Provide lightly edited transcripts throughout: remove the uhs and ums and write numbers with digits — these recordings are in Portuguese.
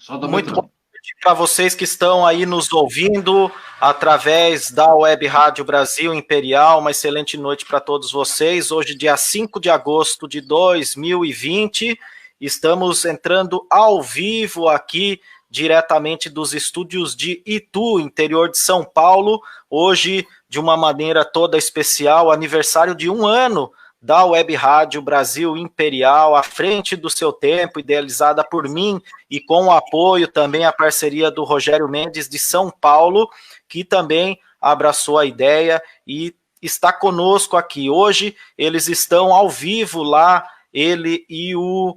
Muito bom para vocês que estão aí nos ouvindo através da Web Rádio Brasil Imperial. Uma excelente noite para todos vocês. Hoje, dia 5 de agosto de 2020, estamos entrando ao vivo aqui diretamente dos estúdios de Itu, interior de São Paulo. Hoje, de uma maneira toda especial, aniversário de 1 ano da Web Rádio Brasil Imperial, à frente do seu tempo, idealizada por mim e com o apoio também, a parceria do Rogério Mendes de São Paulo, que também abraçou a ideia e está conosco aqui. Hoje eles estão ao vivo lá, ele e o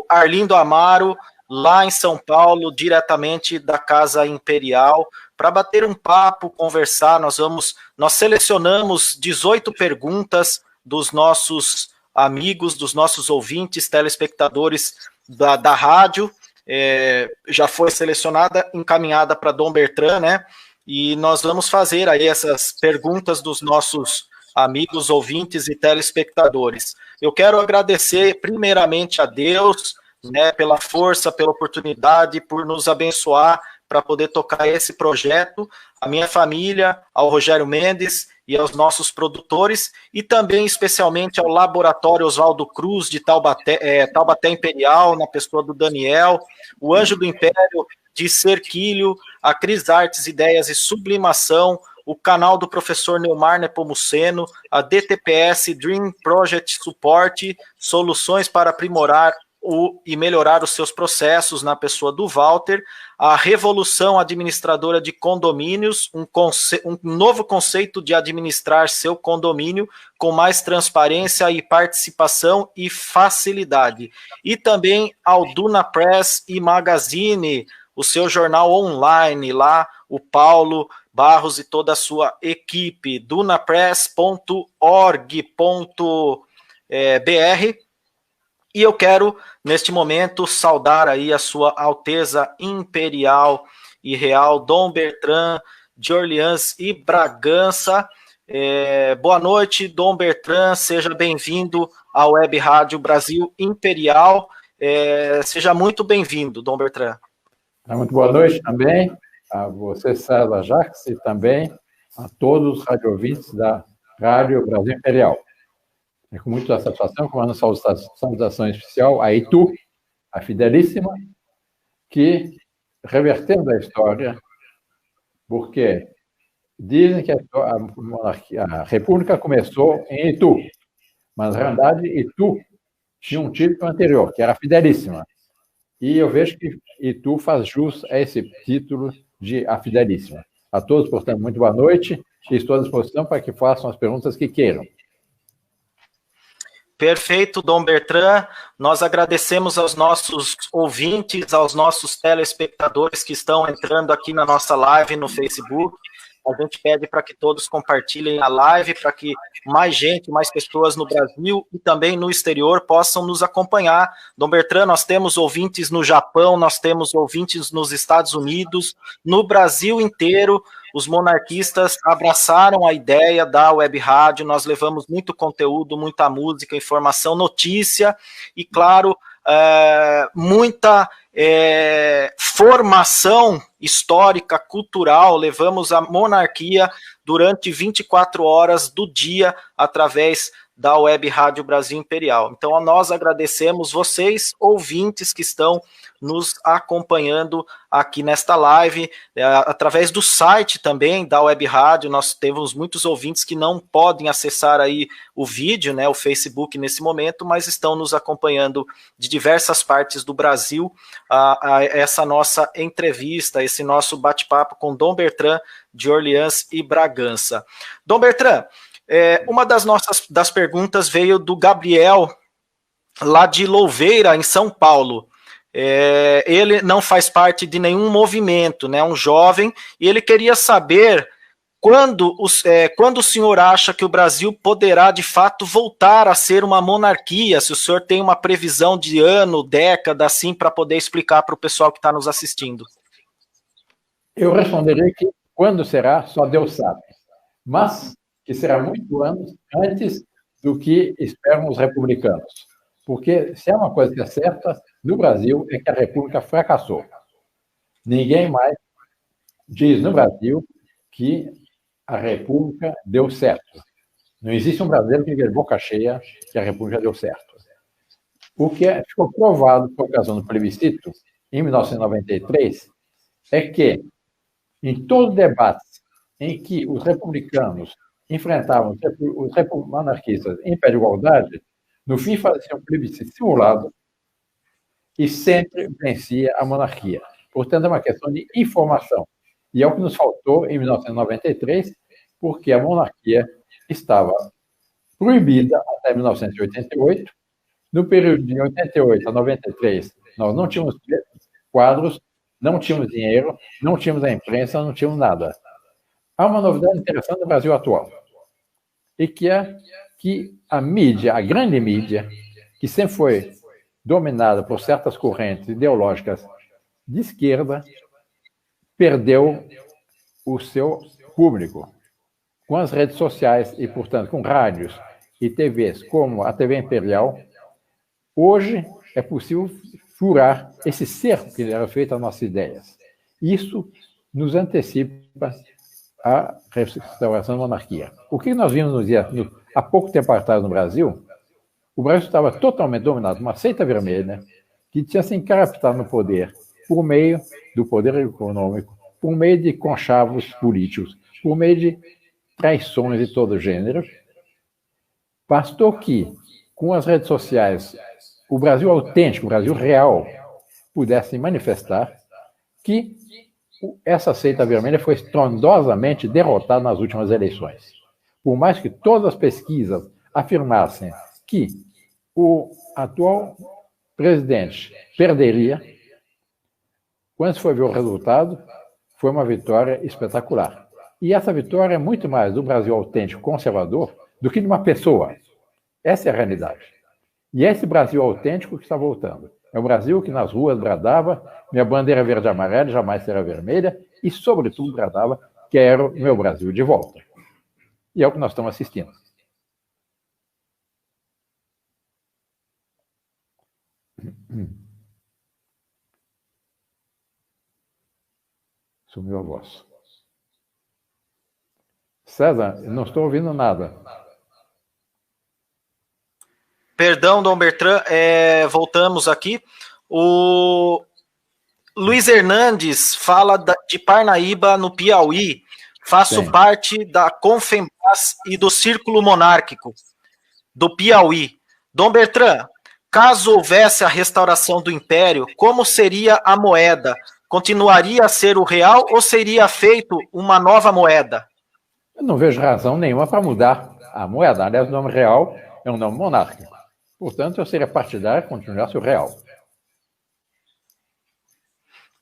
Arlindo Amaro, lá em São Paulo, diretamente da Casa Imperial, para bater um papo, conversar. Nós selecionamos 18 perguntas dos nossos amigos, dos nossos ouvintes, telespectadores da rádio. Já foi selecionada, encaminhada para Dom Bertrand, né? E nós vamos fazer aí essas perguntas dos nossos amigos, ouvintes e telespectadores. Eu quero agradecer primeiramente a Deus, né, pela força, pela oportunidade, por nos abençoar para poder tocar esse projeto, a minha família, ao Rogério Mendes e aos nossos produtores, e também especialmente ao Laboratório Oswaldo Cruz de Taubaté Imperial, na pessoa do Daniel, o Anjo do Império de Serquilho, a Cris Artes, Ideias e Sublimação, o canal do professor Neumar Nepomuceno, a DTPS Dream Project Support, soluções para aprimorar e melhorar os seus processos, na pessoa do Walter, a Revolução Administradora de Condomínios, um novo conceito de administrar seu condomínio com mais transparência e participação e facilidade. E também ao Duna Press e Magazine, o seu jornal online, lá o Paulo Barros e toda a sua equipe, dunapress.org.br. E eu quero, neste momento, saudar aí a sua Alteza Imperial e Real, Dom Bertrand de Orleans e Bragança. Boa noite, Dom Bertrand, seja bem-vindo à Web Rádio Brasil Imperial. Seja muito bem-vindo, Dom Bertrand. Muito boa noite também a você, César Jacques, e também a todos os radiovintes da Rádio Brasil Imperial. É com muita satisfação que mando saudação especial a Itu, a Fidelíssima, que, revertendo a história, porque dizem que a República começou em Itu, mas, na verdade, Itu tinha um título anterior, que era a Fidelíssima. E eu vejo que Itu faz jus a esse título de a Fidelíssima. A todos, portanto, muito boa noite e estou à disposição para que façam as perguntas que queiram. Perfeito, Dom Bertrand. Nós agradecemos aos nossos ouvintes, aos nossos telespectadores que estão entrando aqui na nossa live no Facebook. A gente pede para que todos compartilhem a live, para que mais gente, mais pessoas no Brasil e também no exterior possam nos acompanhar. Dom Bertrand, nós temos ouvintes no Japão, nós temos ouvintes nos Estados Unidos, no Brasil inteiro. Os monarquistas abraçaram a ideia da Web Rádio, nós levamos muito conteúdo, muita música, informação, notícia e, claro, muita formação histórica, cultural. Levamos a monarquia durante 24 horas do dia através da Web Rádio Brasil Imperial. Então, nós agradecemos vocês, ouvintes que estão nos acompanhando aqui nesta live, através do site também da Web Rádio. Nós temos muitos ouvintes que não podem acessar aí o vídeo, né, o Facebook nesse momento, mas estão nos acompanhando de diversas partes do Brasil, a essa nossa entrevista, esse nosso bate-papo com Dom Bertrand de Orleans e Bragança. Dom Bertrand, uma das perguntas veio do Gabriel, lá de Louveira, em São Paulo. Ele não faz parte de nenhum movimento, né, um jovem, e ele queria saber quando o senhor acha que o Brasil poderá, de fato, voltar a ser uma monarquia, se o senhor tem uma previsão de ano, década, assim, para poder explicar para o pessoal que está nos assistindo. Eu responderei que quando será, só Deus sabe, mas que será muito antes do que esperam os republicanos. Porque se é uma coisa que é certa, no Brasil é que a República fracassou. Ninguém mais diz no Brasil que a República deu certo. Não existe um brasileiro que diga de boca cheia que a República deu certo. O que ficou provado por ocasião do plebiscito, em 1993, é que, em todo debate em que os republicanos enfrentavam os monarquistas em pé de igualdade, no fim faziam um plebiscito simulado e sempre vencia a monarquia. Portanto, é uma questão de informação. E é o que nos faltou em 1993, porque a monarquia estava proibida até 1988. No período de 88 a 93, nós não tínhamos quadros, não tínhamos dinheiro, não tínhamos a imprensa, não tínhamos nada. Há uma novidade interessante no Brasil atual, e que é que a mídia, a grande mídia, que sempre foi dominada por certas correntes ideológicas de esquerda, perdeu o seu público. Com as redes sociais e, portanto, com rádios e TVs como a TV Imperial, hoje é possível furar esse cerco que era feito às nossas ideias. Isso nos antecipa a restauração da monarquia. O que nós vimos há pouco tempo atrás no Brasil? O Brasil estava totalmente dominado por uma seita vermelha que tinha se encarapitado no poder por meio do poder econômico, por meio de conchavos políticos, por meio de traições de todo gênero. Bastou que, com as redes sociais, o Brasil autêntico, o Brasil real, pudesse manifestar que essa seita vermelha foi estrondosamente derrotada nas últimas eleições. Por mais que todas as pesquisas afirmassem que o atual presidente perderia, quando se foi ver o resultado, foi uma vitória espetacular. E essa vitória é muito mais do Brasil autêntico conservador do que de uma pessoa. Essa é a realidade. E é esse Brasil autêntico que está voltando. É o Brasil que nas ruas bradava: minha bandeira verde e amarela jamais será vermelha, e, sobretudo, bradava: quero meu Brasil de volta. E é o que nós estamos assistindo. Sumiu a voz. César, não estou ouvindo nada. Perdão, Dom Bertrand, voltamos aqui. O Luiz Hernandes fala de Parnaíba, no Piauí. Faço parte da Confembras e do Círculo Monárquico do Piauí. Dom Bertrand, caso houvesse a restauração do Império, como seria a moeda? Continuaria a ser o real ou seria feito uma nova moeda? Eu não vejo razão nenhuma para mudar a moeda. Aliás, o nome real é um nome monárquico. Portanto, eu seria partidário que continuasse o real.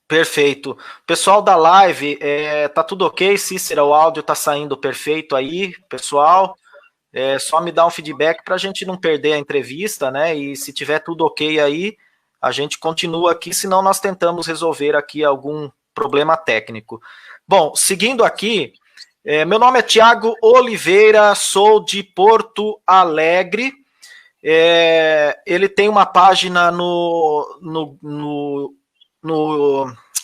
Perfeito. Pessoal da live, tá tudo ok, Cícera? O áudio tá saindo perfeito aí, pessoal. Só me dá um feedback para a gente não perder a entrevista, né? E se tiver tudo ok aí, a gente continua aqui, senão nós tentamos resolver aqui algum problema técnico. Bom, seguindo aqui, meu nome é Tiago Oliveira, sou de Porto Alegre. Ele tem uma página no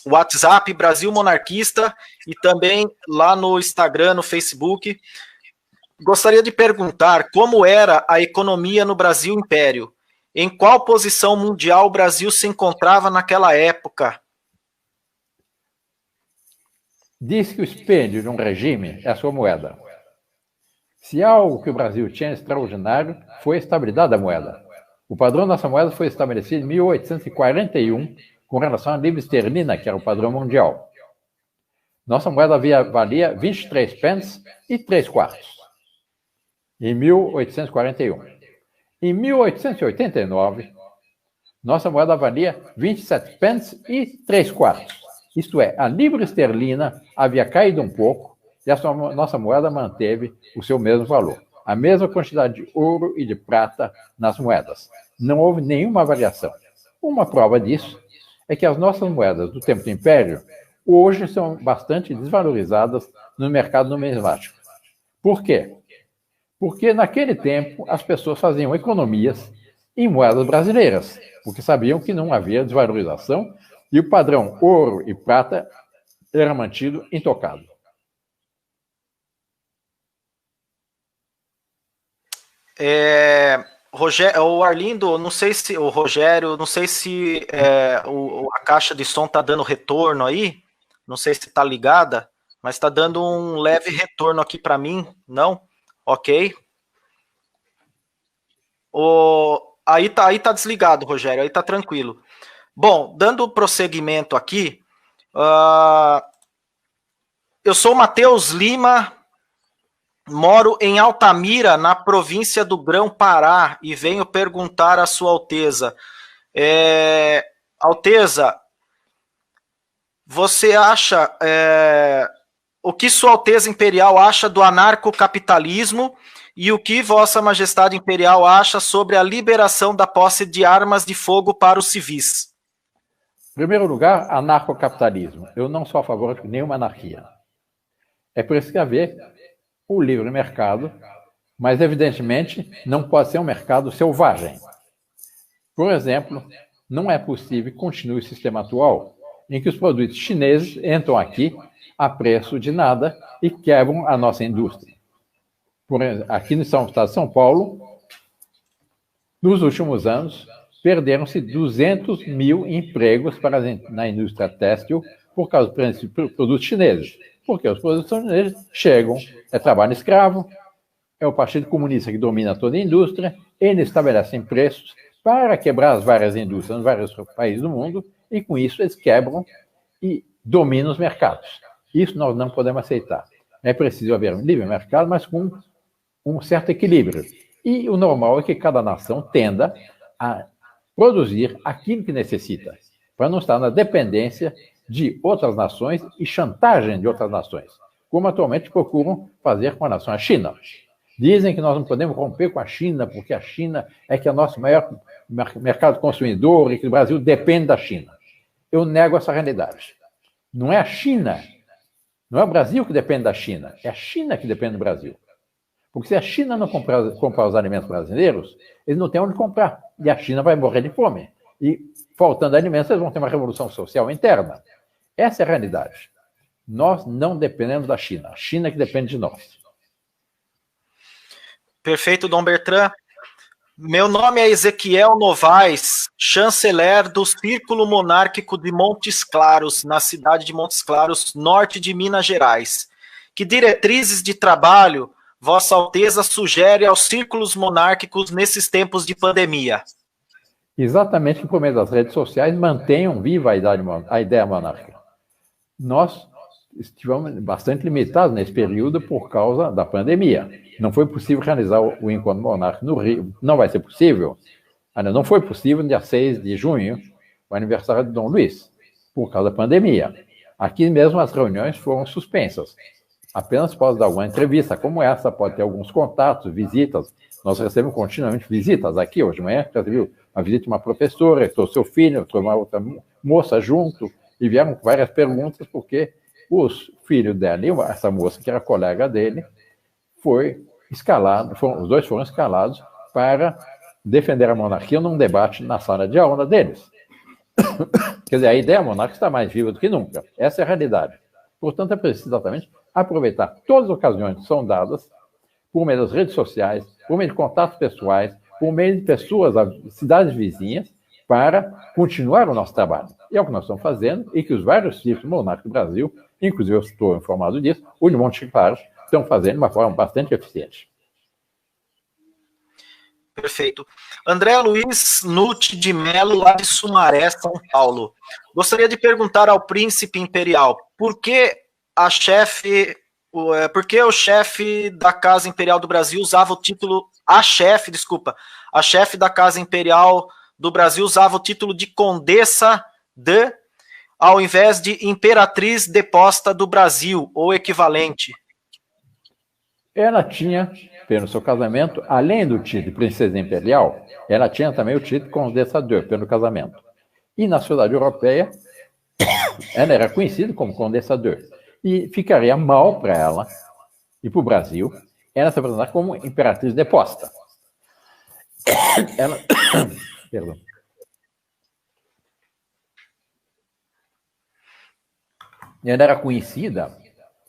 WhatsApp, Brasil Monarquista, e também lá no Instagram, no Facebook. Gostaria de perguntar como era a economia no Brasil Império. Em qual posição mundial o Brasil se encontrava naquela época? Diz que o espelho de um regime é a sua moeda. Se há algo que o Brasil tinha extraordinário, foi a estabilidade da moeda. O padrão dessa moeda foi estabelecido em 1841, com relação à libra esterlina, que era o padrão mundial. Nossa moeda valia 23 pence e 3 quartos, em 1841. Em 1889, nossa moeda valia 27 pence e 3 quartos. Isto é, a libra esterlina havia caído um pouco e a nossa moeda manteve o seu mesmo valor. A mesma quantidade de ouro e de prata nas moedas. Não houve nenhuma variação. Uma prova disso é que as nossas moedas do tempo do Império hoje são bastante desvalorizadas no mercado numismático. Por quê? Porque naquele tempo as pessoas faziam economias em moedas brasileiras, porque sabiam que não havia desvalorização e o padrão ouro e prata era mantido intocado. O Arlindo, não sei se o Rogério, não sei se a caixa de som está dando retorno aí, não sei se está ligada, mas está dando um leve retorno aqui para mim, não? Ok. Aí tá desligado, Rogério, aí tá tranquilo. Bom, dando prosseguimento aqui, eu sou Matheus Lima, moro em Altamira, na província do Grão-Pará, e venho perguntar à Sua Alteza. Alteza, você acha... o que Sua Alteza Imperial acha do anarcocapitalismo e o que Vossa Majestade Imperial acha sobre a liberação da posse de armas de fogo para os civis? Em primeiro lugar, anarcocapitalismo. Eu não sou a favor de nenhuma anarquia. É por isso que haver o livre mercado, mas, evidentemente, não pode ser um mercado selvagem. Por exemplo, não é possível que continue o sistema atual, em que os produtos chineses entram aqui a preço de nada e quebram a nossa indústria. Aqui no estado de São Paulo, nos últimos anos, perderam-se 200 mil empregos na indústria têxtil por causa dos produtos chineses. Porque os produtos chineses chegam, é trabalho escravo, é o Partido Comunista que domina toda a indústria, eles estabelecem preços para quebrar as várias indústrias nos vários países do mundo, e com isso eles quebram e dominam os mercados. Isso nós não podemos aceitar. É preciso haver um livre mercado, mas com um certo equilíbrio. E o normal é que cada nação tenda a produzir aquilo que necessita, para não estar na dependência de outras nações e chantagem de outras nações, como atualmente procuram fazer com a nação a China. Dizem que nós não podemos romper com a China, porque a China é que é o nosso maior mercado consumidor e que o Brasil depende da China. Eu nego essa realidade. Não é a China, não é o Brasil que depende da China, é a China que depende do Brasil. Porque se a China não comprar os alimentos brasileiros, eles não têm onde comprar. E a China vai morrer de fome. E, faltando alimentos, eles vão ter uma revolução social interna. Essa é a realidade. Nós não dependemos da China. A China é que depende de nós. Perfeito, Dom Bertrand. Meu nome é Ezequiel Novaes, chanceler do Círculo Monárquico de Montes Claros, na cidade de Montes Claros, norte de Minas Gerais. Que diretrizes de trabalho Vossa Alteza sugere aos círculos monárquicos nesses tempos de pandemia? Exatamente que por meio das redes sociais mantenham viva a ideia monárquica. Nós estivemos bastante limitados nesse período por causa da pandemia. Não foi possível realizar o encontro monárquico no Rio. Não vai ser possível. Não foi possível no dia 6 de junho, o aniversário de Dom Luís, por causa da pandemia. Aqui mesmo as reuniões foram suspensas. Apenas pode dar alguma entrevista como essa, pode ter alguns contatos, visitas. Nós recebemos continuamente visitas aqui. Hoje de manhã recebeu uma visita de uma professora, trouxe seu filho, trouxe uma outra moça junto, e vieram várias perguntas, porque os filhos dela e essa moça, que era colega dele, os dois foram escalados para defender a monarquia num debate na sala de aula deles. Quer dizer, a ideia monárquica está mais viva do que nunca. Essa é a realidade. Portanto, é preciso exatamente aproveitar todas as ocasiões que são dadas por meio das redes sociais, por meio de contatos pessoais, por meio de pessoas, cidades vizinhas, para continuar o nosso trabalho. E é o que nós estamos fazendo, e que os vários círculos monárquicos do Brasil, inclusive eu estou informado disso, o de Montes Claros, estão fazendo de uma forma bastante eficiente. Perfeito. André Luiz Nutti de Melo, lá de Sumaré, São Paulo. Gostaria de perguntar ao príncipe imperial por que o chefe da Casa Imperial do Brasil usava o título... A chefe da Casa Imperial do Brasil usava o título de Condessa de, ao invés de Imperatriz Deposta do Brasil, ou equivalente. Ela tinha, pelo seu casamento, além do título de Princesa Imperial, ela tinha também o título de Condessa de, pelo casamento. E na sociedade europeia, ela era conhecida como Condessa de. E ficaria mal para ela e para o Brasil ela se apresentar como Imperatriz Deposta. ela, perdão, ela era conhecida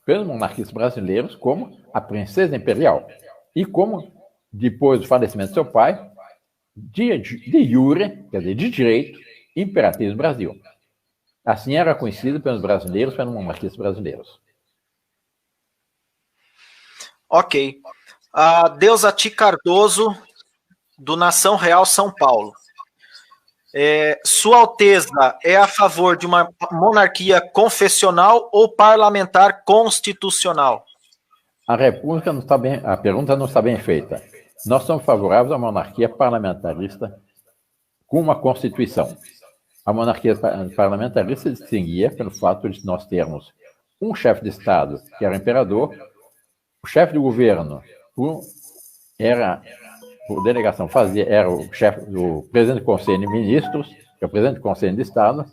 pelos monarquistas brasileiros como a princesa imperial e como, depois do falecimento do seu pai, de jure, quer dizer, de direito, imperatriz do Brasil. Assim era conhecida pelos brasileiros, pelos monarquistas brasileiros. Ok. Deus a ti, Cardoso, do Nação Real São Paulo. Sua Alteza é a favor de uma monarquia confessional ou parlamentar constitucional? A República não está bem, a pergunta não está bem feita. Nós somos favoráveis à monarquia parlamentarista com uma Constituição. A monarquia parlamentarista se distinguia pelo fato de nós termos um chefe de Estado, que era o imperador, o chefe do governo era, por delegação, era o chefe do presidente do Conselho de Ministros, que é o presidente do Conselho de Estado,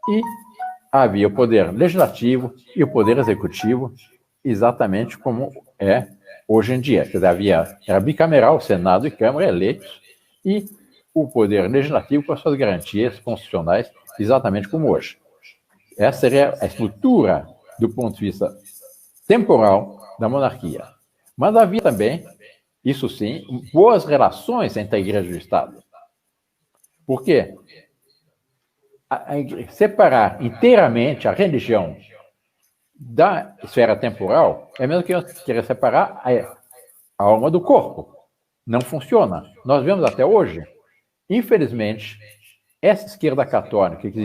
e havia o poder legislativo e o poder executivo, exatamente como é hoje em dia. Quer dizer, era bicameral, Senado e Câmara eleitos, e o poder legislativo com as suas garantias constitucionais, exatamente como hoje. Essa seria a estrutura, do ponto de vista temporal, da monarquia. Mas havia também, isso sim, boas relações entre a Igreja e o Estado. Por quê? Separar inteiramente a religião da esfera temporal é mesmo que eu queira separar a alma do corpo. Não funciona. Nós vemos até hoje, infelizmente, essa esquerda católica que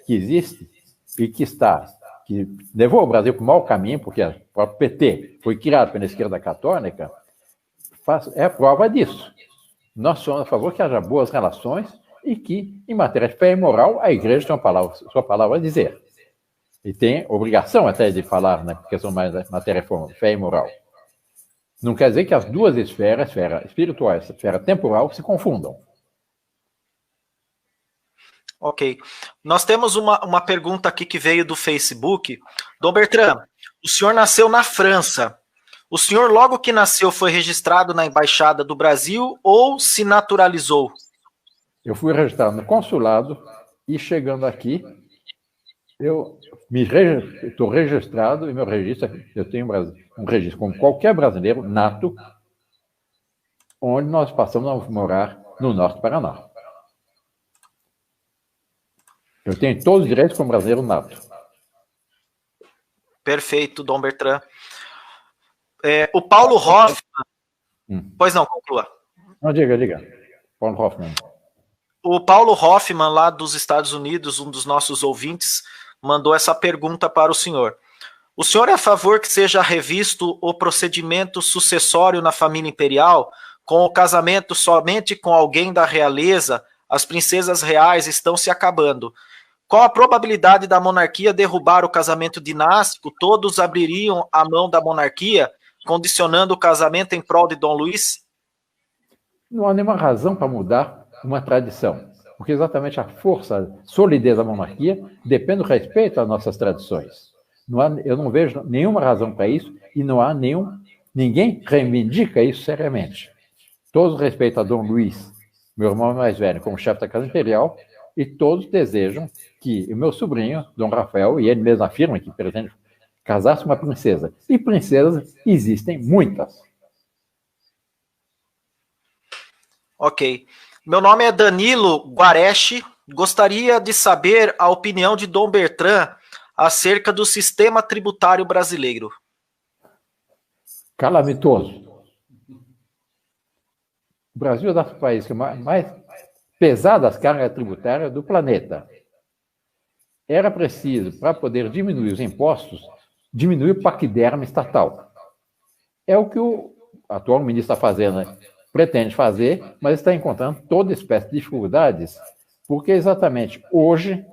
existe e que levou o Brasil para o mau caminho, porque o próprio PT foi criado pela esquerda católica, é a prova disso. Nós somos a favor que haja boas relações e que, em matéria de fé e moral, a Igreja tem sua palavra a dizer. E tem obrigação até de falar na questão mais da matéria de fé e moral. Não quer dizer que as duas esferas, a esfera espiritual e a esfera temporal, se confundam. Ok. Nós temos uma pergunta aqui que veio do Facebook. Dom Bertrand, o senhor nasceu na França. O senhor, logo que nasceu, foi registrado na Embaixada do Brasil ou se naturalizou? Eu fui registrado no consulado e, chegando aqui, eu estou registrado e meu registro, eu tenho um registro como qualquer brasileiro nato, onde nós passamos a morar no norte do Paraná. Eu tenho todos os direitos como brasileiro nato. Perfeito, Dom Bertrand. O Paulo Hoffman... Pois não, conclua. Não, diga. Paulo Hoffman. O Paulo Hoffman, lá dos Estados Unidos, um dos nossos ouvintes, mandou essa pergunta para o senhor. O senhor é a favor que seja revisto o procedimento sucessório na família imperial, com o casamento somente com alguém da realeza? As princesas reais estão se acabando. Qual a probabilidade da monarquia derrubar o casamento dinástico? Todos abririam a mão da monarquia, condicionando o casamento em prol de Dom Luís? Não há nenhuma razão para mudar uma tradição, porque exatamente a força, a solidez da monarquia depende do respeito às nossas tradições. Eu não vejo nenhuma razão para isso e não há ninguém reivindica isso seriamente. Todos respeitam a Dom Luís, meu irmão mais velho, como chefe da Casa Imperial, e todos desejam que o meu sobrinho, Dom Rafael, e ele mesmo afirma que pretende casar-se com uma princesa. E princesas existem muitas. Ok. Meu nome é Danilo Guareshi. Gostaria de saber a opinião de Dom Bertrand acerca do sistema tributário brasileiro. Calamitoso. O Brasil é um dos países que mais pesadas cargas tributárias do planeta. Era preciso, para poder diminuir os impostos, diminuir o paquiderme estatal. É o que o atual ministro está fazendo, né? Pretende fazer, mas está encontrando toda espécie de dificuldades, porque exatamente hoje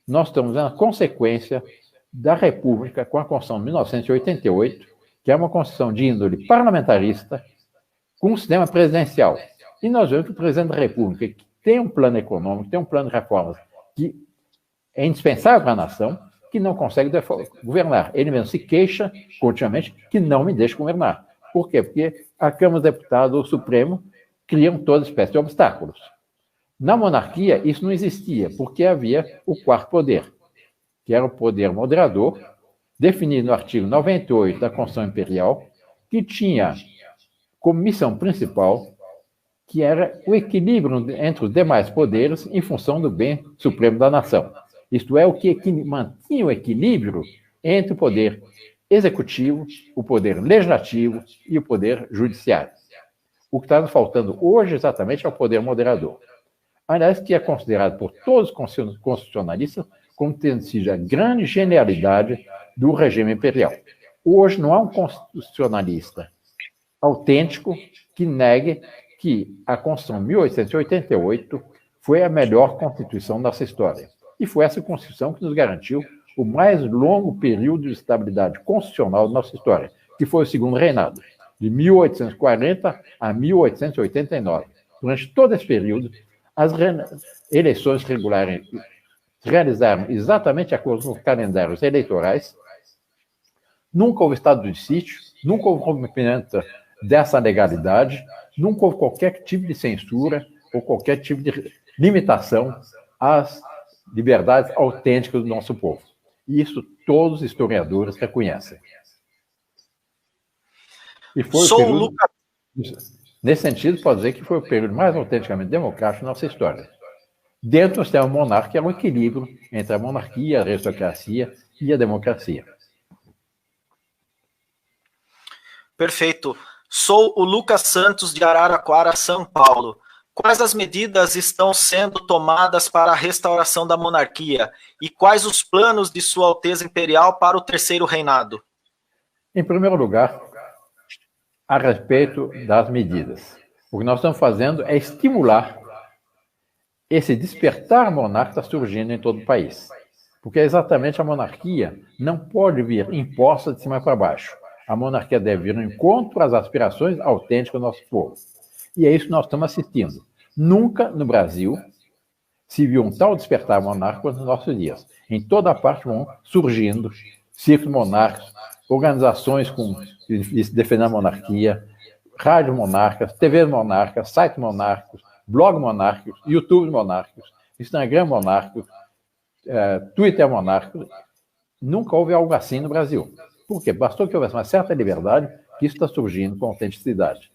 nós estamos na consequência da República com a Constituição de 1988, que é uma Constituição de índole parlamentarista, com um sistema presidencial. E nós vemos que o presidente da República, que tem um plano econômico, tem um plano de reformas que é indispensável para a nação, que não consegue governar. Ele mesmo se queixa continuamente que não me deixa governar. Por quê? Porque a Câmara dos Deputados, o Supremo, criam toda espécie de obstáculos. Na monarquia, isso não existia, porque havia o quarto poder, que era o poder moderador, definido no artigo 98 da Constituição Imperial, que tinha como missão principal que era o equilíbrio entre os demais poderes em função do bem supremo da nação. Isto é, o que mantinha o equilíbrio entre o poder executivo, o poder legislativo e o poder judiciário. O que está nos faltando hoje exatamente é o poder moderador. Aliás, que é considerado por todos os constitucionalistas como tendo sido a grande genialidade do regime imperial. Hoje não há um constitucionalista autêntico que negue que a Constituição de 1888 foi a melhor Constituição da nossa história. E foi essa Constituição que nos garantiu o mais longo período de estabilidade constitucional da nossa história, que foi o segundo reinado, de 1840 a 1889. Durante todo esse período, as eleições regulares se realizaram exatamente de acordo com os calendários eleitorais. Nunca houve estado de sítio, nunca houve rompimento dessa legalidade, nunca houve qualquer tipo de censura ou qualquer tipo de limitação às liberdades autênticas do nosso povo. E isso todos os historiadores reconhecem. E foi o período, nesse sentido, pode dizer que foi o período mais autenticamente democrático da nossa história. Dentro do sistema monárquico, é um equilíbrio entre a monarquia, a aristocracia e a democracia. Perfeito. Sou o Lucas Santos, de Araraquara, São Paulo. Quais as medidas estão sendo tomadas para a restauração da monarquia? E quais os planos de Sua Alteza Imperial para o terceiro reinado? Em primeiro lugar, a respeito das medidas. O que nós estamos fazendo é estimular esse despertar monárquico que está surgindo em todo o país. Porque exatamente a monarquia não pode vir imposta de cima para baixo. A monarquia deve vir no encontro às aspirações autênticas do nosso povo. E é isso que nós estamos assistindo. Nunca no Brasil se viu um tal despertar monárquico nos nossos dias. Em toda parte vão surgindo círculos monárquicos, organizações defendendo a monarquia, rádio monárquicas, TV monárquicas, sites monárquicos, blog monárquicos, YouTube monárquicos, Instagram monárquico, Twitter monárquico. Nunca houve algo assim no Brasil. Por quê? Bastou que houvesse uma certa liberdade, que isso está surgindo com autenticidade.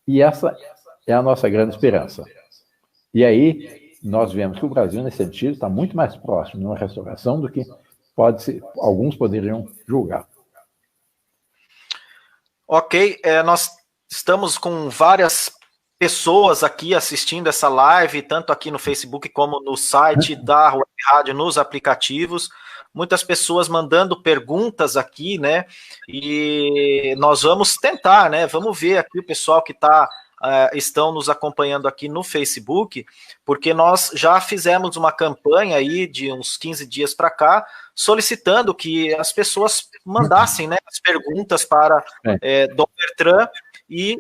E essa é a nossa grande esperança. E aí, nós vemos que o Brasil, nesse sentido, está muito mais próximo de uma restauração do que alguns poderiam julgar. Ok, nós estamos com várias pessoas aqui assistindo essa live, tanto aqui no Facebook como no site da Web Rádio, nos aplicativos. Muitas pessoas mandando perguntas aqui, né? E nós vamos tentar, né? Vamos ver aqui o pessoal que estão nos acompanhando aqui no Facebook, porque nós já fizemos uma campanha aí de uns 15 dias para cá, solicitando que as pessoas mandassem, né, as perguntas para Dom Bertrand, e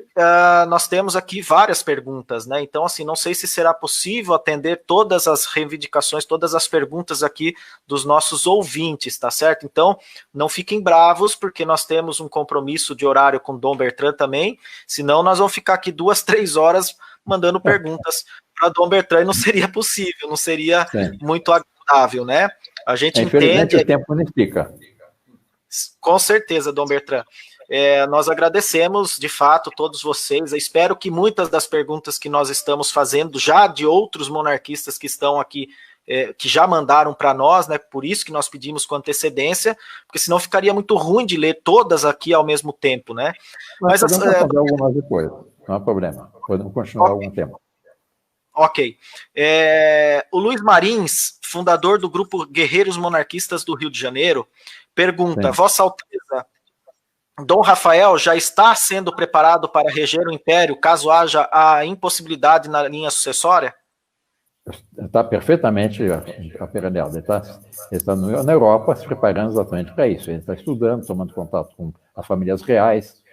nós temos aqui várias perguntas, né? Então, assim, não sei se será possível atender todas as reivindicações, todas as perguntas aqui dos nossos ouvintes, tá certo? Então, não fiquem bravos, porque nós temos um compromisso de horário com Dom Bertrand também, senão nós vamos ficar aqui 2, 3 horas mandando perguntas para Dom Bertrand, e não seria possível, não seria muito agradável, né? A gente entende... o tempo não explica. Com certeza, Dom Bertrand. Nós agradecemos, de fato, todos vocês. Eu espero que muitas das perguntas que nós estamos fazendo, já de outros monarquistas que estão aqui, que já mandaram para nós, né? Por isso que nós pedimos com antecedência, porque senão ficaria muito ruim de ler todas aqui ao mesmo tempo, né? Mas podemos fazer algumas depois, não há problema. Podemos continuar algum tema. Ok. O Luiz Marins, fundador do grupo Guerreiros Monarquistas do Rio de Janeiro, pergunta: Vossa Alteza, Dom Rafael já está sendo preparado para reger o Império, caso haja a impossibilidade na linha sucessória? Está perfeitamente operando. Ele está na Europa se preparando exatamente para isso. Ele está estudando, tomando contato com as famílias reais,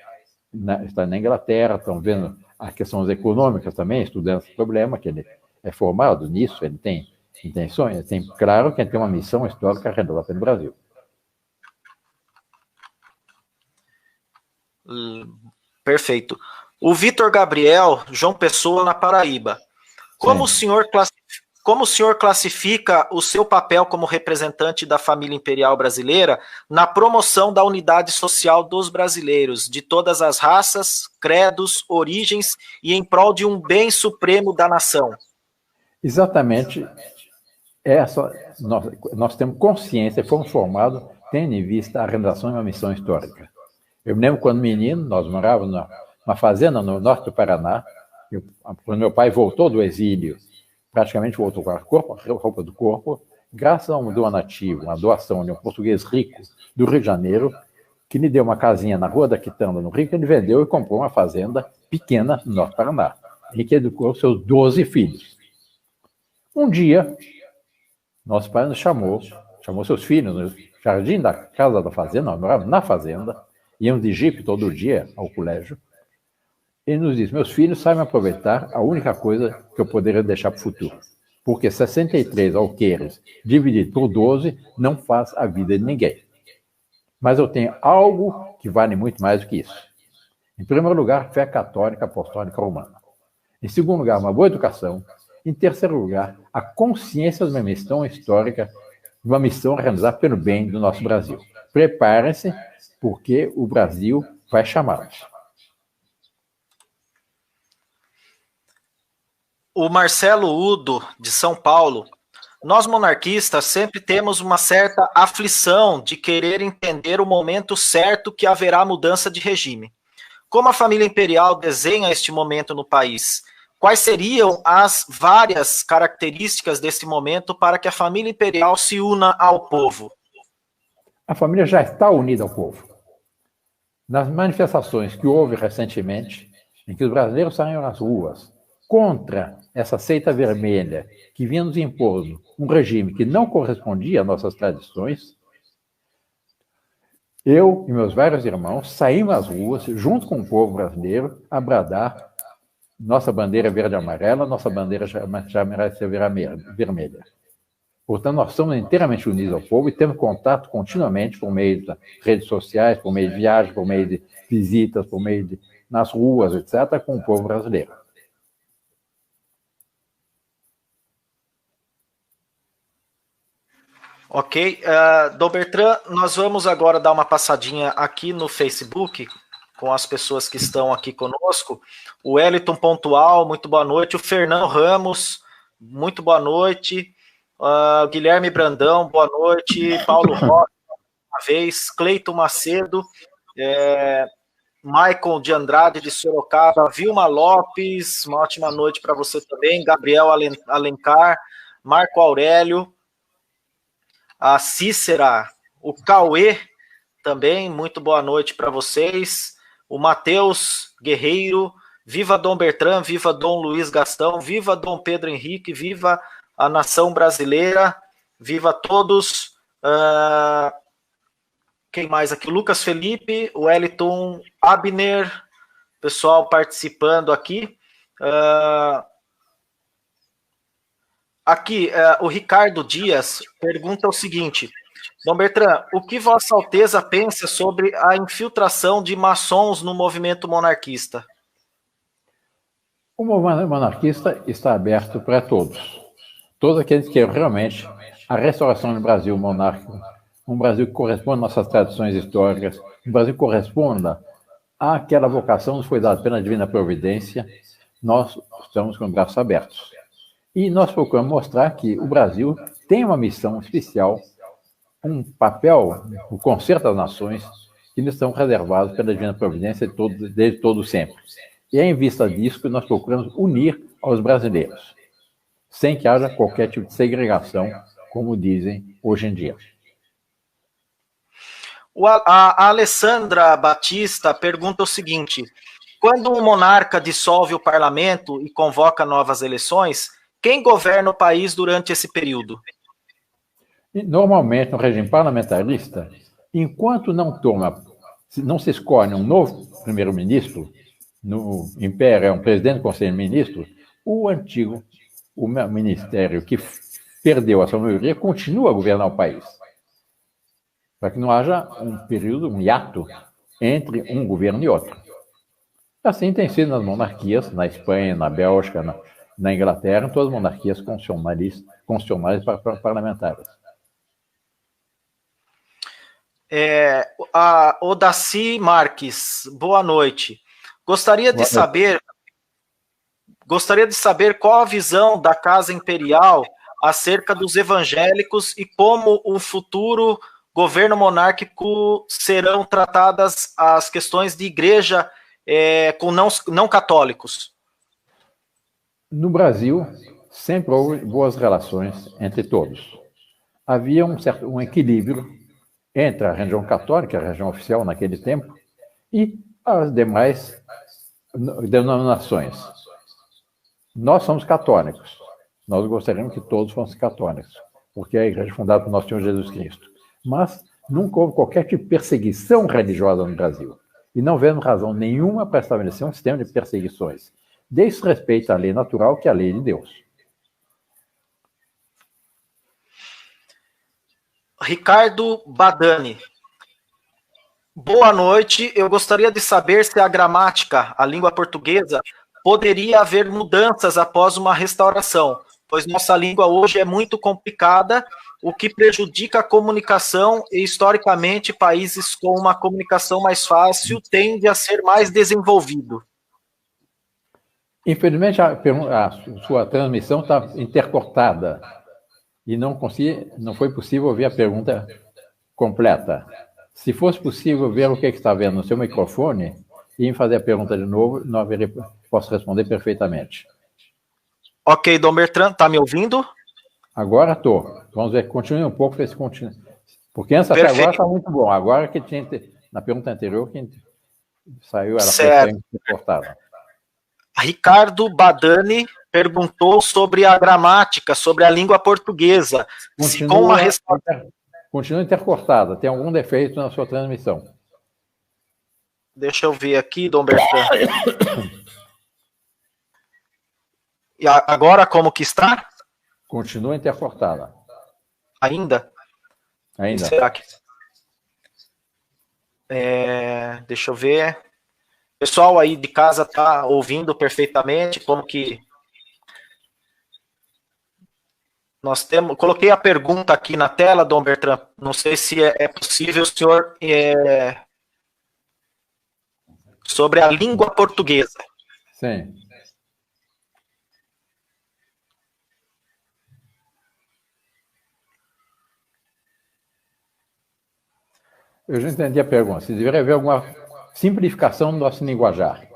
está na Inglaterra, estão vendo as questões econômicas também, estudando esse problema, que ele é formado nisso, ele tem intenções, ele tem, claro que ele tem uma missão histórica revelada pelo Brasil. Perfeito. O Vitor Gabriel, João Pessoa, na Paraíba. Como o senhor classifica o seu papel como representante da família imperial brasileira na promoção da unidade social dos brasileiros, de todas as raças, credos, origens e em prol de um bem supremo da nação? Exatamente. Nós temos consciência, fomos formados tendo em vista a realização de uma missão histórica. Eu me lembro quando menino, nós morávamos numa fazenda no norte do Paraná, quando meu pai voltou do exílio, praticamente voltou com a roupa do corpo, graças a um donativo, uma doação de um português rico do Rio de Janeiro, que lhe deu uma casinha na Rua da Quitanda, no Rio, que ele vendeu e comprou uma fazenda pequena no norte do Paraná, em que educou seus 12 filhos. Um dia, nosso pai nos chamou seus filhos no jardim da casa da fazenda, nós morávamos na fazenda, íamos de jipe todo dia ao colégio. Ele nos disse: meus filhos sabem aproveitar a única coisa que eu poderia deixar para o futuro. Porque 63 alqueires dividido por 12 não faz a vida de ninguém. Mas eu tenho algo que vale muito mais do que isso. Em primeiro lugar, fé católica apostólica romana. Em segundo lugar, uma boa educação. Em terceiro lugar, a consciência de uma missão histórica, de uma missão realizada pelo bem do nosso Brasil. Preparem-se, porque o Brasil vai chamá-los. O Marcelo Udo, de São Paulo. Nós monarquistas sempre temos uma certa aflição de querer entender o momento certo que haverá mudança de regime. Como a família imperial desenha este momento no país? Quais seriam as várias características desse momento para que a família imperial se una ao povo? A família já está unida ao povo. Nas manifestações que houve recentemente, em que os brasileiros saíram às ruas contra essa seita vermelha que vinha nos impondo um regime que não correspondia às nossas tradições, eu e meus vários irmãos saímos às ruas, junto com o povo brasileiro, a bradar: nossa bandeira verde e amarela, nossa bandeira já merece ser vermelha. Portanto, nós somos inteiramente unidos ao povo e temos contato continuamente por meio das redes sociais, por meio de viagens, por meio de visitas, por meio de nas ruas, etc., com o povo brasileiro. Ok. Dom Bertrand, nós vamos agora dar uma passadinha aqui no Facebook com as pessoas que estão aqui conosco. O Wellington Pontual, muito boa noite. O Fernão Ramos, muito boa noite. Guilherme Brandão, boa noite. Paulo Rocha, uma vez. Cleiton Macedo, Michael de Andrade, de Sorocaba. Vilma Lopes, uma ótima noite para você também. Gabriel Alencar, Marco Aurélio, a Cícera, o Cauê também, muito boa noite para vocês. O Matheus Guerreiro, viva Dom Bertrand, viva Dom Luiz Gastão, viva Dom Pedro Henrique, viva a nação brasileira, viva todos. Quem mais aqui? Lucas Felipe, o Wellington Abner, pessoal participando aqui. Aqui, o Ricardo Dias pergunta o seguinte: Dom Bertrand, o que Vossa Alteza pensa sobre a infiltração de maçons no movimento monarquista? O movimento monarquista está aberto para todos. Todos aqueles que querem realmente a restauração do Brasil monárquico, um Brasil que corresponda às nossas tradições históricas, um Brasil que corresponda àquela vocação que nos foi dada pela divina providência, nós estamos com os braços abertos. E nós procuramos mostrar que o Brasil tem uma missão especial, um papel, o concerto das nações, que nos estão reservados pela divina providência desde todo sempre. E é em vista disso que nós procuramos unir aos brasileiros, sem que haja qualquer tipo de segregação, como dizem hoje em dia. A Alessandra Batista pergunta o seguinte: quando um monarca dissolve o parlamento e convoca novas eleições, quem governa o país durante esse período? Normalmente, no regime parlamentarista, enquanto não se escolhe um novo primeiro-ministro, no Império é um presidente do Conselho de Ministros, o ministério que perdeu a sua maioria continua a governar o país. Para que não haja um período, um hiato, entre um governo e outro. Assim tem sido nas monarquias, na Espanha, na Bélgica, na Inglaterra, em todas as monarquias constitucionais parlamentares. Odaci Marques, boa noite. Gostaria de saber qual a visão da Casa Imperial acerca dos evangélicos e como o futuro governo monárquico serão tratadas as questões de igreja com não católicos. No Brasil, sempre houve boas relações entre todos. Havia um equilíbrio entre a religião católica, a religião oficial naquele tempo, e as demais denominações. Nós somos católicos. Nós gostaríamos que todos fossem católicos, porque é a igreja fundada por nosso Senhor Jesus Cristo. Mas nunca houve qualquer tipo de perseguição religiosa no Brasil. E não vemos razão nenhuma para estabelecer um sistema de perseguições. Desrespeito à lei natural, que é a lei de Deus. Ricardo Badani. Boa noite. Eu gostaria de saber se a gramática, a língua portuguesa, poderia haver mudanças após uma restauração, pois nossa língua hoje é muito complicada, o que prejudica a comunicação e, historicamente, países com uma comunicação mais fácil tendem a ser mais desenvolvido. Infelizmente, a sua transmissão está intercortada e não foi possível ouvir a pergunta completa. Se fosse possível ver o que está vendo no seu microfone e fazer a pergunta de novo, posso responder perfeitamente. Ok, Dom Bertrand, está me ouvindo? Agora estou. Vamos ver, continue um pouco, ver se continua. Porque antes até agora está muito bom. Agora que tinha na pergunta anterior, que saiu, ela foi intercortada. Ricardo Badani perguntou sobre a gramática, sobre a língua portuguesa. Continua intercortada. Tem algum defeito na sua transmissão? Deixa eu ver aqui, Dom Bertrand. E agora como que está? Continua intercortada. Ainda? Ainda. Será que... deixa eu ver. O pessoal aí de casa está ouvindo perfeitamente como que... Coloquei a pergunta aqui na tela, Dom Bertrand. Não sei se é possível o senhor... sobre a língua portuguesa. Sim. Eu já entendi a pergunta. Se deveria haver alguma simplificação do nosso linguajar.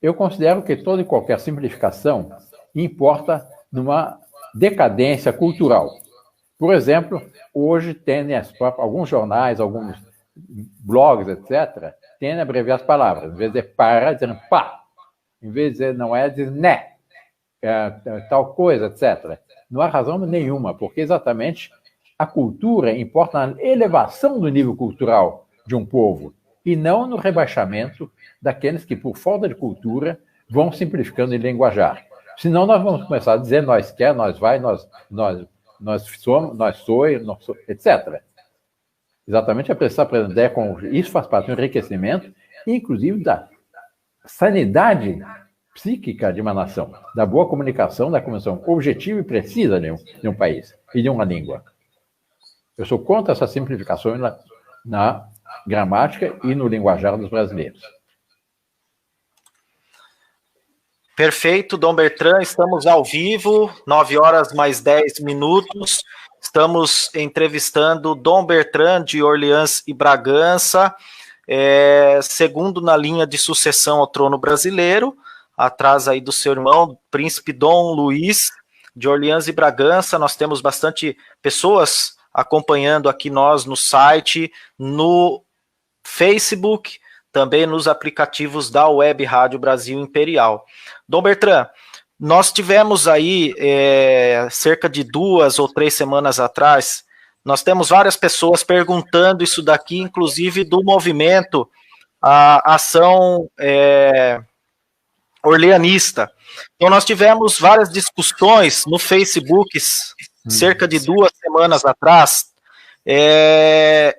Eu considero que toda e qualquer simplificação importa numa decadência cultural. Por exemplo, hoje tendem alguns jornais, alguns blogs, etc., tendem a abreviar as palavras. Em vez de para, dizendo pá. Em vez de dizer não é, diz né. Tal coisa, etc. Não há razão nenhuma, porque exatamente a cultura importa na elevação do nível cultural de um povo e não no rebaixamento daqueles que, por falta de cultura, vão simplificando em linguajar. Senão nós vamos começar a dizer nós quer, nós vai, nós somos, nós sou, etc. Exatamente a precisar aprender com isso faz parte do enriquecimento, inclusive da sanidade psíquica de uma nação, da boa comunicação, da comunicação objetiva e precisa de um país e de uma língua. Eu sou contra essa simplificação na gramática e no linguajar dos brasileiros. Perfeito, Dom Bertrand, estamos ao vivo, 9h mais 10. Estamos entrevistando Dom Bertrand de Orleans e Bragança, segundo na linha de sucessão ao trono brasileiro, atrás aí do seu irmão, príncipe Dom Luís de Orleans e Bragança. Nós temos bastante pessoas acompanhando aqui nós no site, no Facebook, também nos aplicativos da Web Rádio Brasil Imperial. Dom Bertrand, nós tivemos aí, cerca de 2 ou 3 semanas atrás, nós temos várias pessoas perguntando isso daqui, inclusive do movimento, a ação orleanista. Então nós tivemos várias discussões no Facebook, cerca de 2 semanas atrás,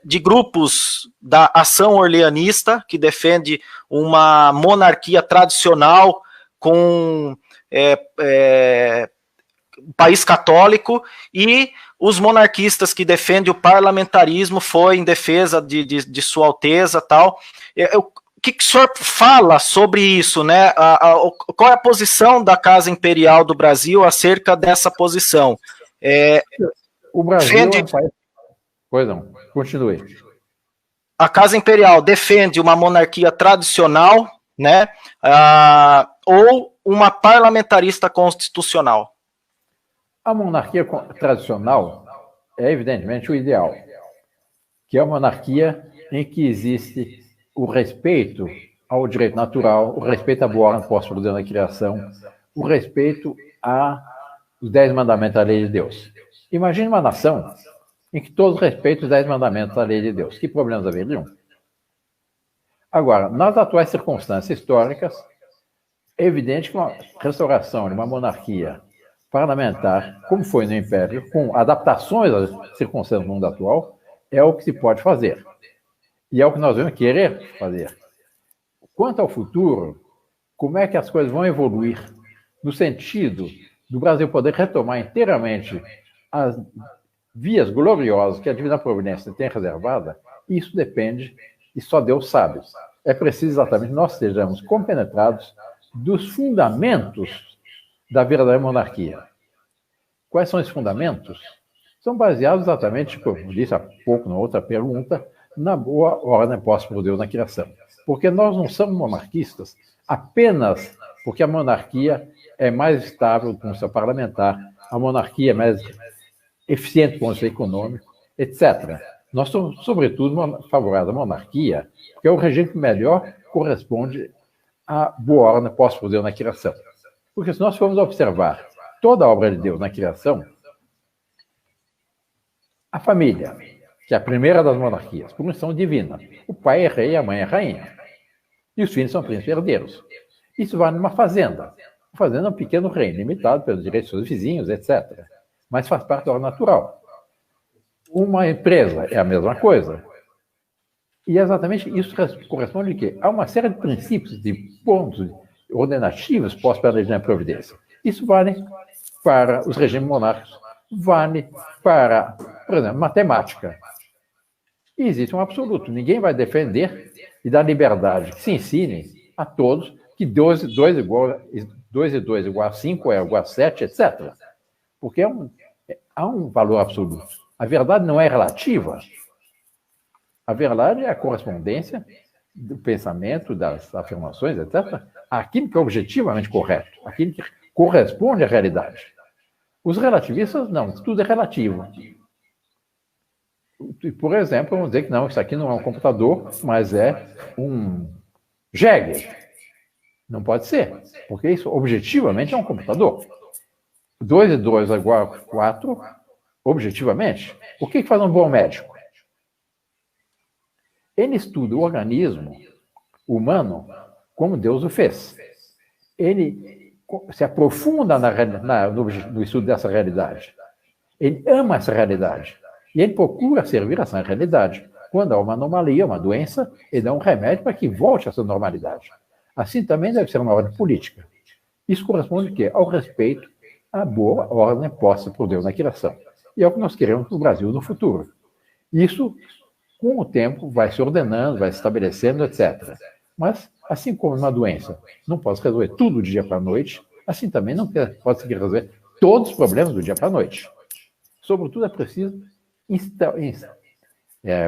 de grupos da Ação Orleanista, que defende uma monarquia tradicional com um país católico, e os monarquistas que defendem o parlamentarismo foi em defesa de Sua Alteza, tal. O que o senhor fala sobre isso, né? Qual é a posição da Casa Imperial do Brasil acerca dessa posição? O Brasil é um país... Pois não, continue. A Casa Imperial defende uma monarquia tradicional, né? Ou uma parlamentarista constitucional? A monarquia tradicional é, evidentemente, o ideal, que é uma monarquia em que existe o respeito ao direito natural, o respeito à boa ordem posta por Deus na criação, o respeito aos 10 mandamentos da lei de Deus. Imagine uma nação em que todos respeitam os 10 mandamentos da lei de Deus. Que problemas haveriam? Agora, nas atuais circunstâncias históricas, é evidente que uma restauração de uma monarquia parlamentar, como foi no Império, com adaptações às circunstâncias do mundo atual, é o que se pode fazer. E é o que nós vamos querer fazer. Quanto ao futuro, como é que as coisas vão evoluir no sentido do Brasil poder retomar inteiramente as vias gloriosas que a Divina Providência tem reservada, isso depende, e só Deus sabe. É preciso exatamente que nós estejamos compenetrados dos fundamentos da verdadeira monarquia. Quais são esses fundamentos? São baseados exatamente, como eu disse há pouco na outra pergunta, na boa ordem posta por Deus na criação. Porque nós não somos monarquistas apenas porque a monarquia é mais estável do ponto de vista parlamentar, a monarquia é mais eficiente do ponto de vista econômico, etc. Nós somos, sobretudo, favoráveis à monarquia, porque é o regime que melhor corresponde à boa ordem posta por Deus na criação. Porque se nós formos observar toda a obra de Deus na criação, a família, que é a primeira das monarquias, por missão divina, o pai é rei e a mãe é rainha. E os filhos são príncipes herdeiros. Isso vale numa fazenda. A fazenda é um pequeno reino, limitado pelos direitos dos seus vizinhos, etc. Mas faz parte da ordem natural. Uma empresa é a mesma coisa. E exatamente isso corresponde a quê? Há uma série de princípios, de pontos ordenativos postos pela lei da providência. Isso vale para os regimes monárquicos, vale para, por exemplo, matemática. E existe um absoluto. Ninguém vai defender e dar liberdade que se ensine a todos que 2 e 2 igual a 5, é igual a 7, etc. Porque há um valor absoluto. A verdade não é relativa. A verdade é a correspondência do pensamento, das afirmações, etc., aquilo que é objetivamente correto, aquilo que corresponde à realidade. Os relativistas, não, tudo é relativo. Por exemplo, vamos dizer que não, isso aqui não é um computador, mas é um jegue. Não pode ser, porque isso objetivamente é um computador. 2 e 2 é igual a 4, objetivamente. O que faz um bom médico? Ele estuda o organismo humano como Deus o fez. Ele se aprofunda no estudo dessa realidade. Ele ama essa realidade. E ele procura servir essa realidade. Quando há uma anomalia, uma doença, ele dá um remédio para que volte a essa normalidade. Assim também deve ser uma ordem política. Isso corresponde ao quê? Ao respeito à boa ordem posta por Deus na criação. E é o que nós queremos no Brasil no futuro. Isso, com o tempo, vai se ordenando, vai se estabelecendo, etc. Mas, assim como uma doença não pode resolver tudo do dia para a noite, assim também não pode se resolver todos os problemas do dia para a noite. Sobretudo, é preciso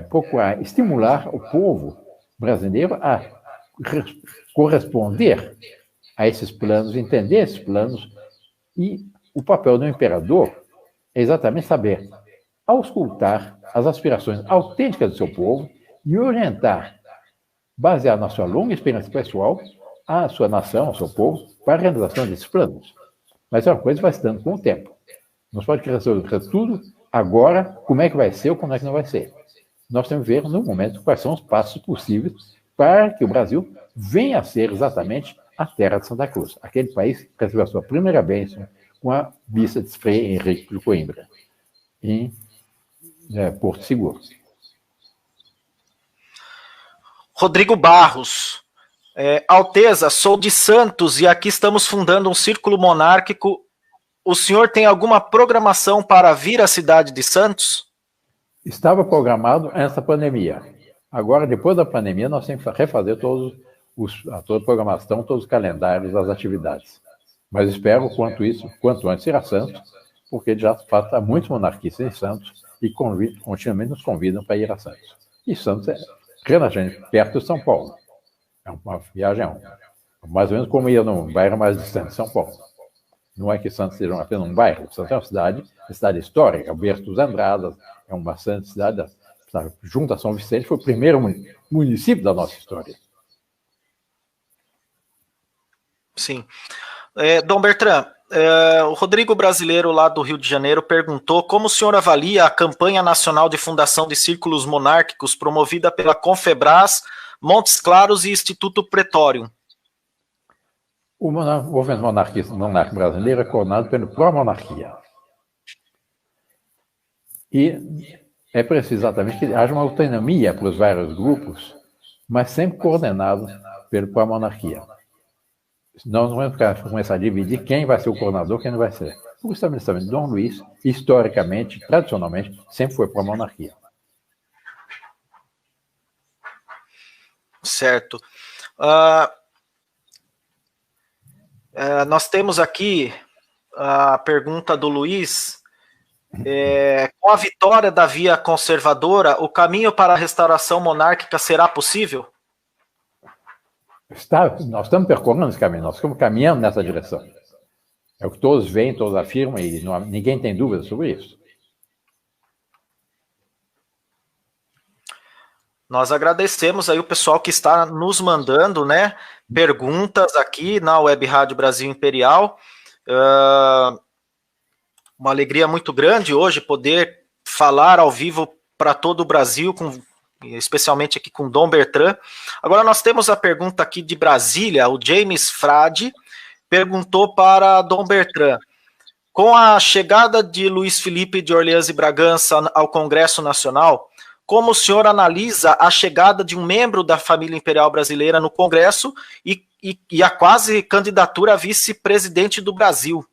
procurar estimular o povo brasileiro a corresponder a esses planos, entender esses planos, e o papel do imperador é exatamente saber auscultar as aspirações autênticas do seu povo e orientar, baseado na sua longa experiência pessoal, a sua nação, ao seu povo, para a realização desses planos. Mas é uma coisa que vai se dando com o tempo. Não se pode resolver tudo agora, como é que vai ser ou como é que não vai ser. Nós temos que ver, no momento, quais são os passos possíveis para que o Brasil venha a ser exatamente a terra de Santa Cruz, aquele país que recebeu a sua primeira bênção com a missa de Frei Henrique de Coimbra, em Porto Seguro. Rodrigo Barros. Alteza, sou de Santos e aqui estamos fundando um círculo monárquico. O senhor tem alguma programação para vir à cidade de Santos? Estava programado antes da pandemia. Agora, depois da pandemia, nós temos que refazer toda a programação, todos os calendários das atividades. Mas espero, quanto antes, ir a Santos, porque já há muitos monarquistas em Santos e continuamente nos convidam para ir a Santos. E Santos é relativamente perto de São Paulo. É uma viagem mais ou menos como ir num bairro mais distante de São Paulo. Não é que Santos seja apenas um bairro. Santos é uma cidade histórica, é o berço dos Andradas, é uma cidade, junto a São Vicente, foi o primeiro município da nossa história. Sim. Dom Bertrand, o Rodrigo Brasileiro, lá do Rio de Janeiro, perguntou como o senhor avalia a campanha nacional de fundação de círculos monárquicos promovida pela Confebras, Montes Claros e Instituto Pretório. O movimento monárquico brasileiro é coordenado pelo Pró-Monarquia. E é preciso exatamente que haja uma autonomia para os vários grupos, mas sempre coordenado pelo Pró-Monarquia. Nós não vamos começar a dividir quem vai ser o coordenador e quem não vai ser. O estabelecimento de Dom Luís, historicamente, tradicionalmente, sempre foi Pró-Monarquia. Certo. Nós temos aqui a pergunta do Luiz. Com a vitória da via conservadora, o caminho para a restauração monárquica será possível? Nós estamos percorrendo esse caminho, nós estamos caminhando nessa direção. É o que todos veem, todos afirmam, e ninguém tem dúvida sobre isso. Nós agradecemos aí o pessoal que está nos mandando, né, perguntas aqui na Web Rádio Brasil Imperial. Uma alegria muito grande hoje poder falar ao vivo para todo o Brasil, especialmente aqui com Dom Bertrand. Agora nós temos a pergunta aqui de Brasília, o James Frade perguntou para Dom Bertrand: com a chegada de Luiz Felipe de Orleans e Bragança ao Congresso Nacional, como o senhor analisa a chegada de um membro da família imperial brasileira no Congresso e a quase candidatura a vice-presidente do Brasil?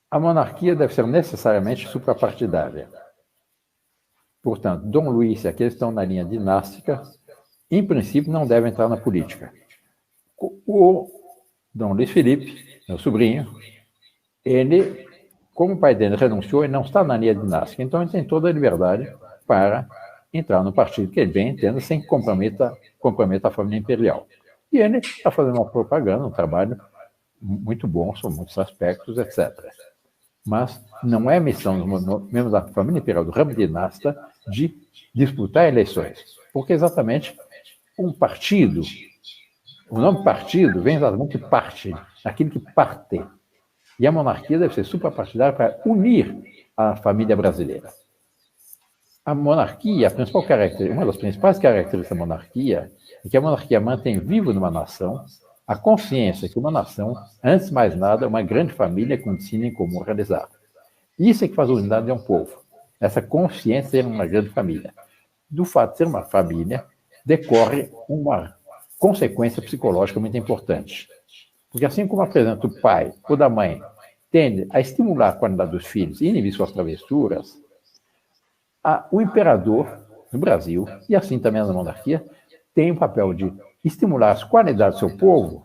A monarquia deve ser necessariamente suprapartidária. Portanto, Dom Luís e aqueles que estão na linha dinástica, em princípio, não devem entrar na política. O Dom Luís Felipe, meu sobrinho, ele, como o pai dele renunciou, ele não está na linha dinástica, então ele tem toda a liberdade para entrar no partido que ele bem entenda, sem que comprometa a família imperial. E ele está fazendo uma propaganda, um trabalho muito bom sobre muitos aspectos, etc. Mas não é missão dos membros da família imperial, do ramo dinasta, de disputar eleições. Porque exatamente um partido, o nome partido vem exatamente de parte, daquilo que parte. E a monarquia deve ser suprapartidária para unir a família brasileira. A monarquia, uma das principais características da monarquia é que a monarquia mantém vivo numa nação a consciência que uma nação, antes de mais nada, é uma grande família com destino em comum realizado. Isso é que faz a unidade de um povo. Essa consciência de uma grande família. Do fato de ser uma família, decorre uma consequência psicológica muito importante. Porque assim como apresenta o pai ou da mãe tende a estimular a qualidade dos filhos e inibir suas travessuras, o imperador no Brasil, e assim também na monarquia, tem o papel de estimular as qualidades do seu povo,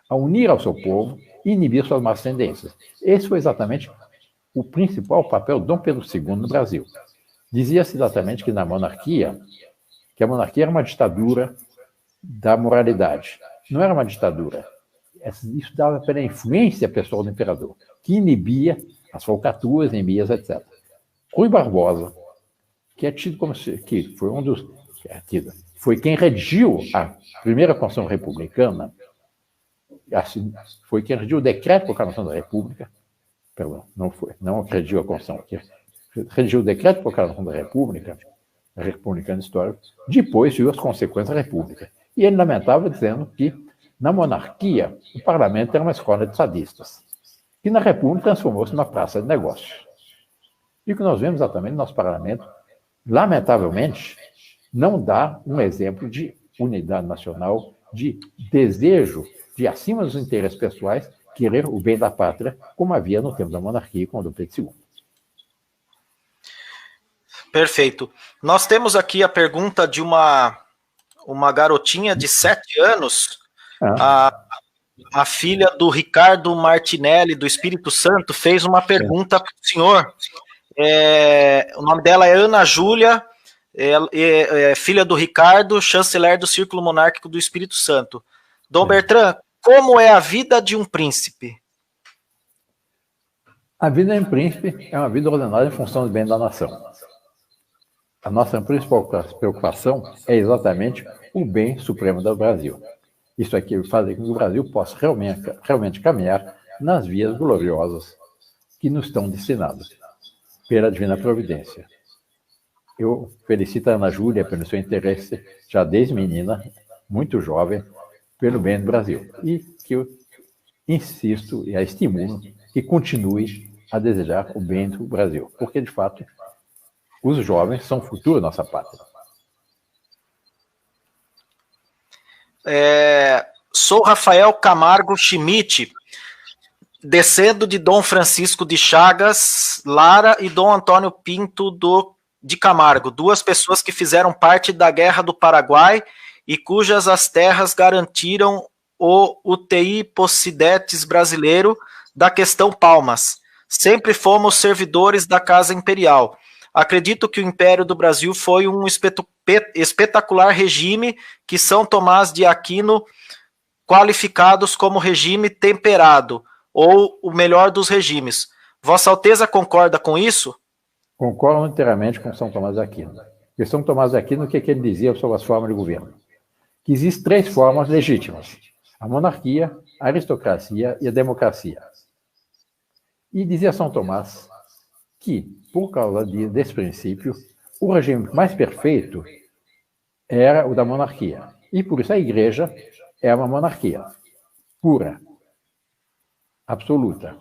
a unir ao seu povo e inibir suas más tendências. Esse foi exatamente o principal papel de Dom Pedro II no Brasil. Dizia-se exatamente que a monarquia era uma ditadura da moralidade. Não era uma ditadura. Isso dava pela influência pessoal do imperador, que inibia as falcatruas, inimias, etc. Rui Barbosa, que é tido como que foi foi quem redigiu a primeira Constituição Republicana, foi quem redigiu o Decreto de Proclamação da República, perdão, não redigiu a Constituição, que redigiu o Decreto de Proclamação da República, republicano histórico, depois viu as consequências da República. E ele lamentava dizendo que, na monarquia, o parlamento era uma escola de sadistas, e na República transformou-se numa praça de negócios. E o que nós vemos exatamente no nosso parlamento, lamentavelmente, não dá um exemplo de unidade nacional, de desejo de, acima dos interesses pessoais, querer o bem da pátria, como havia no tempo da monarquia com o Dom Pedro II. Perfeito. Nós temos aqui a pergunta de uma garotinha de 7 anos, a filha do Ricardo Martinelli, do Espírito Santo, fez uma pergunta para o senhor. O nome dela é Ana Júlia, filha do Ricardo, chanceler do Círculo Monárquico do Espírito Santo. Dom Bertrand, como é a vida de um príncipe? A vida de um príncipe é uma vida ordenada em função do bem da nação. A nossa principal preocupação é exatamente o bem supremo do Brasil. Isso aqui faz com que o Brasil possa realmente caminhar nas vias gloriosas que nos estão destinadas pela divina providência. Eu felicito a Ana Júlia pelo seu interesse, já desde menina, muito jovem, pelo bem do Brasil. E que eu insisto e a estimulo que continue a desejar o bem do Brasil. Porque, de fato, os jovens são o futuro da nossa pátria. Sou Rafael Camargo Schmidt, descendo de Dom Francisco de Chagas Lara e Dom Antônio Pinto de Camargo, 2 pessoas que fizeram parte da Guerra do Paraguai e cujas as terras garantiram o UTI Possidetes brasileiro da questão Palmas. Sempre fomos servidores da Casa Imperial. Acredito que o Império do Brasil foi um espetacular regime que São Tomás de Aquino qualificados como regime temperado, ou o melhor dos regimes. Vossa Alteza concorda com isso? Concordo inteiramente com São Tomás de Aquino. E São Tomás de Aquino, o que ele dizia sobre as formas de governo? Que existem 3 formas legítimas: a monarquia, a aristocracia e a democracia. E dizia São Tomás que, por causa desse princípio, o regime mais perfeito era o da monarquia. E por isso a igreja é uma monarquia pura, absoluta.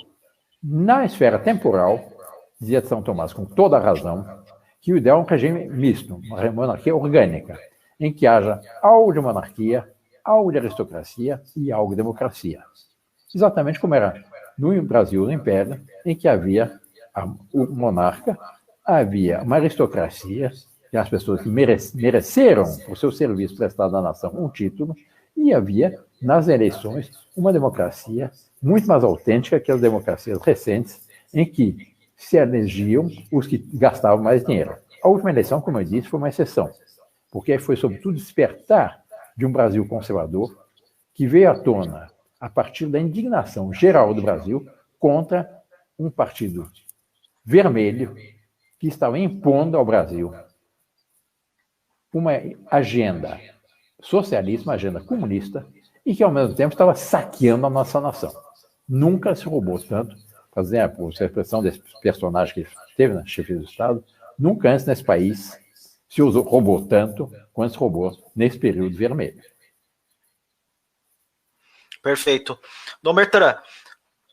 Na esfera temporal, dizia São Tomás com toda a razão, que o ideal é um regime misto, uma monarquia orgânica, em que haja algo de monarquia, algo de aristocracia e algo de democracia. Exatamente como era no Brasil, no Império, em que havia o monarca, havia uma aristocracia, que as pessoas que mereceram o seu serviço prestado à nação um título, e havia, nas eleições, uma democracia muito mais autêntica que as democracias recentes, em que se elegiam os que gastavam mais dinheiro. A última eleição, como eu disse, foi uma exceção, porque foi, sobretudo, despertar de um Brasil conservador que veio à tona a partir da indignação geral do Brasil contra um partido vermelho que estava impondo ao Brasil uma agenda socialista, uma agenda comunista, e que, ao mesmo tempo, estava saqueando a nossa nação. Nunca se roubou tanto, fazendo a expressão desse personagem que esteve na chefia do Estado, nunca antes nesse país se roubou tanto quanto se roubou nesse período vermelho. Perfeito. Dom Bertrand,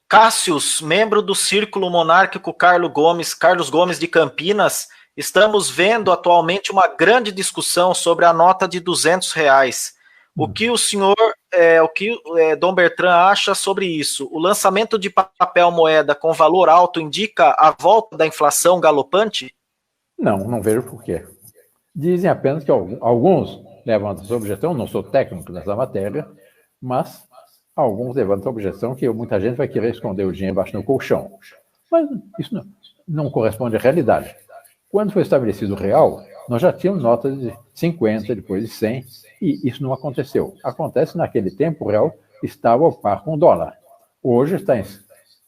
Cássius, membro do Círculo Monárquico Carlos Gomes de Campinas, estamos vendo atualmente uma grande discussão sobre a nota de R$200. O que o senhor, Dom Bertrand acha sobre isso? O lançamento de papel moeda com valor alto indica a volta da inflação galopante? Não vejo por quê. Dizem apenas que alguns levantam essa objeção, não sou técnico nessa matéria, mas alguns levantam a objeção que muita gente vai querer esconder o dinheiro embaixo do colchão. Mas isso não corresponde à realidade. Quando foi estabelecido o real, nós já tínhamos notas de 50, depois de 100, e isso não aconteceu. Acontece naquele tempo, o real estava ao par com o dólar. Hoje está em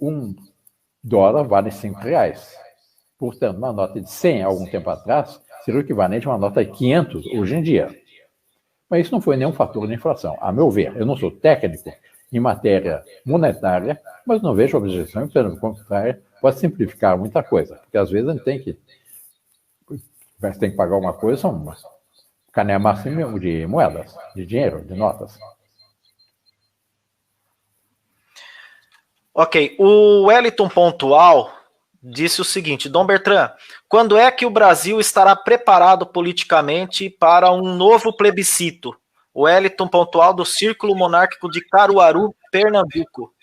$1 vale R$5. Portanto, uma nota de 100 há algum tempo atrás seria o equivalente a uma nota de 500 hoje em dia. Mas isso não foi nenhum fator de inflação. A meu ver, eu não sou técnico em matéria monetária, mas não vejo objeção, pelo contrário, pode simplificar muita coisa, porque às vezes a gente tem que pagar uma coisa, são caneia máxima de moedas, de dinheiro, de notas. Ok, o Wellington Pontual disse o seguinte: Dom Bertrand, quando é que o Brasil estará preparado politicamente para um novo plebiscito? Wellington Pontual, do Círculo Monárquico de Caruaru, Pernambuco.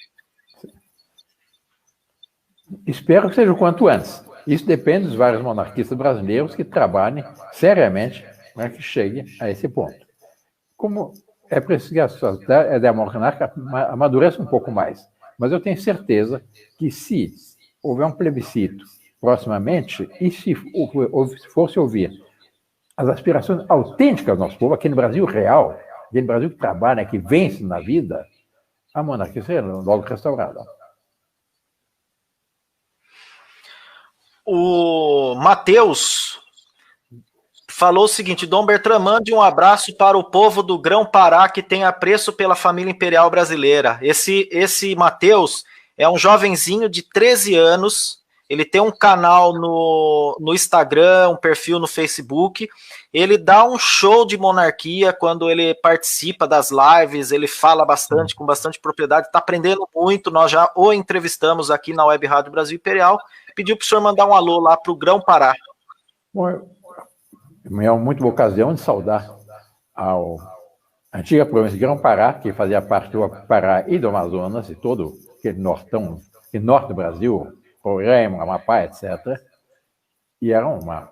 Espero que seja o quanto antes. Isso depende dos vários monarquistas brasileiros que trabalhem seriamente para que chegue a esse ponto. Como é preciso que a sociedade monárquica amadureça um pouco mais, mas eu tenho certeza que se houver um plebiscito proximamente, e se fosse ouvir as aspirações autênticas do nosso povo, aquele Brasil real, aquele Brasil que trabalha, que vence na vida, a monarquia será logo restaurada. O Matheus falou o seguinte: Dom Bertrand, mande um abraço para o povo do Grão-Pará que tem apreço pela família imperial brasileira. Esse Matheus é um jovenzinho de 13 anos, ele tem um canal no Instagram, um perfil no Facebook, ele dá um show de monarquia quando ele participa das lives, ele fala bastante, com bastante propriedade, está aprendendo muito, nós já o entrevistamos aqui na Web Rádio Brasil Imperial, pediu para o senhor mandar um alô lá para o Grão-Pará. Bom, é uma muito boa ocasião de saudar a antiga província de Grão-Pará, que fazia parte do Pará e do Amazonas, e todo aquele norte do Brasil, Roraima, Amapá, etc. E era uma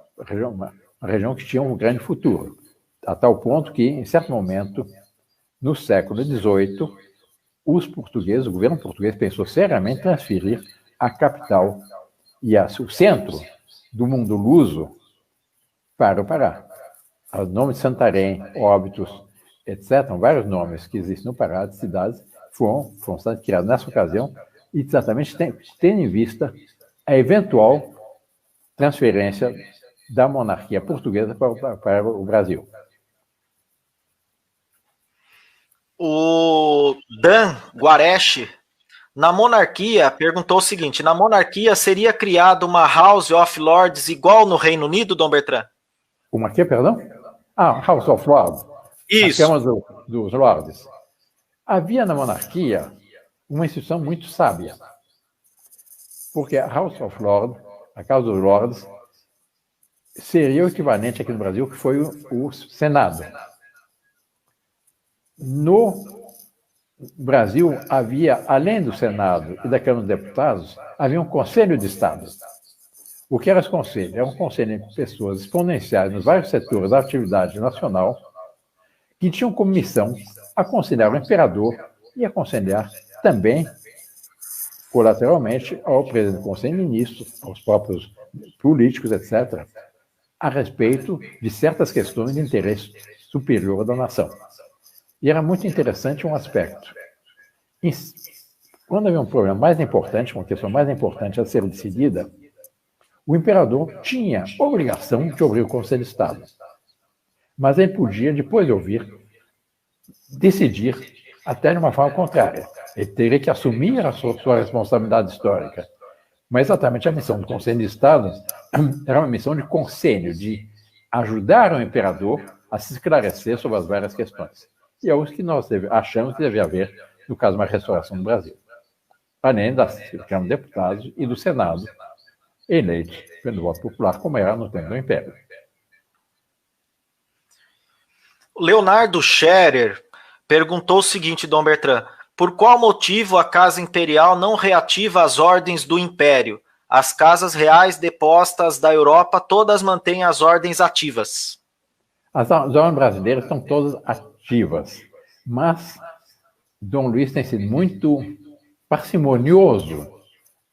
região que tinha um grande futuro, a tal ponto que, em certo momento, no século XVIII, os portugueses, o governo português pensou seriamente em transferir a capital e o centro do mundo luso para o Pará. O nome de Santarém, Óbidos, etc., vários nomes que existem no Pará, de cidades, foram criados nessa ocasião, e exatamente tendo em vista a eventual transferência da monarquia portuguesa para o Brasil. O Dan Guareshi, na monarquia, perguntou o seguinte: na monarquia seria criada uma House of Lords igual no Reino Unido, Dom Bertrand? Uma que, perdão? House of Lords. Isso. A Câmara dos Lordes. Havia na monarquia uma instituição muito sábia, porque a House of Lords, a Casa dos Lordes, seria o equivalente aqui no Brasil, que foi o Senado. No Brasil, havia, além do Senado e da Câmara dos Deputados, havia um Conselho de Estado. O que era esse conselho? Era um conselho de pessoas exponenciais nos vários setores da atividade nacional, que tinham como missão aconselhar o imperador e aconselhar também, colateralmente, ao presidente do Conselho de Ministros, aos próprios políticos, etc., a respeito de certas questões de interesse superior da nação. E era muito interessante um aspecto. Quando havia um problema mais importante, uma questão mais importante a ser decidida, o imperador tinha obrigação de ouvir o Conselho de Estado. Mas ele podia, depois de ouvir, decidir até de uma forma contrária. Ele teria que assumir a sua responsabilidade histórica. Mas exatamente a missão do Conselho de Estado era uma missão de conselho, de ajudar o imperador a se esclarecer sobre as várias questões. E é o que nós achamos que deve haver no caso de uma restauração do Brasil. Além da Câmara de Deputados e do Senado, eleitos pelo voto popular, como era no tempo do Império. Leonardo Scherer perguntou o seguinte, Dom Bertrand: por qual motivo a Casa Imperial não reativa as ordens do Império? As casas reais depostas da Europa todas mantêm as ordens ativas. As ordens brasileiras estão todas ativas, mas Dom Luís tem sido muito parcimonioso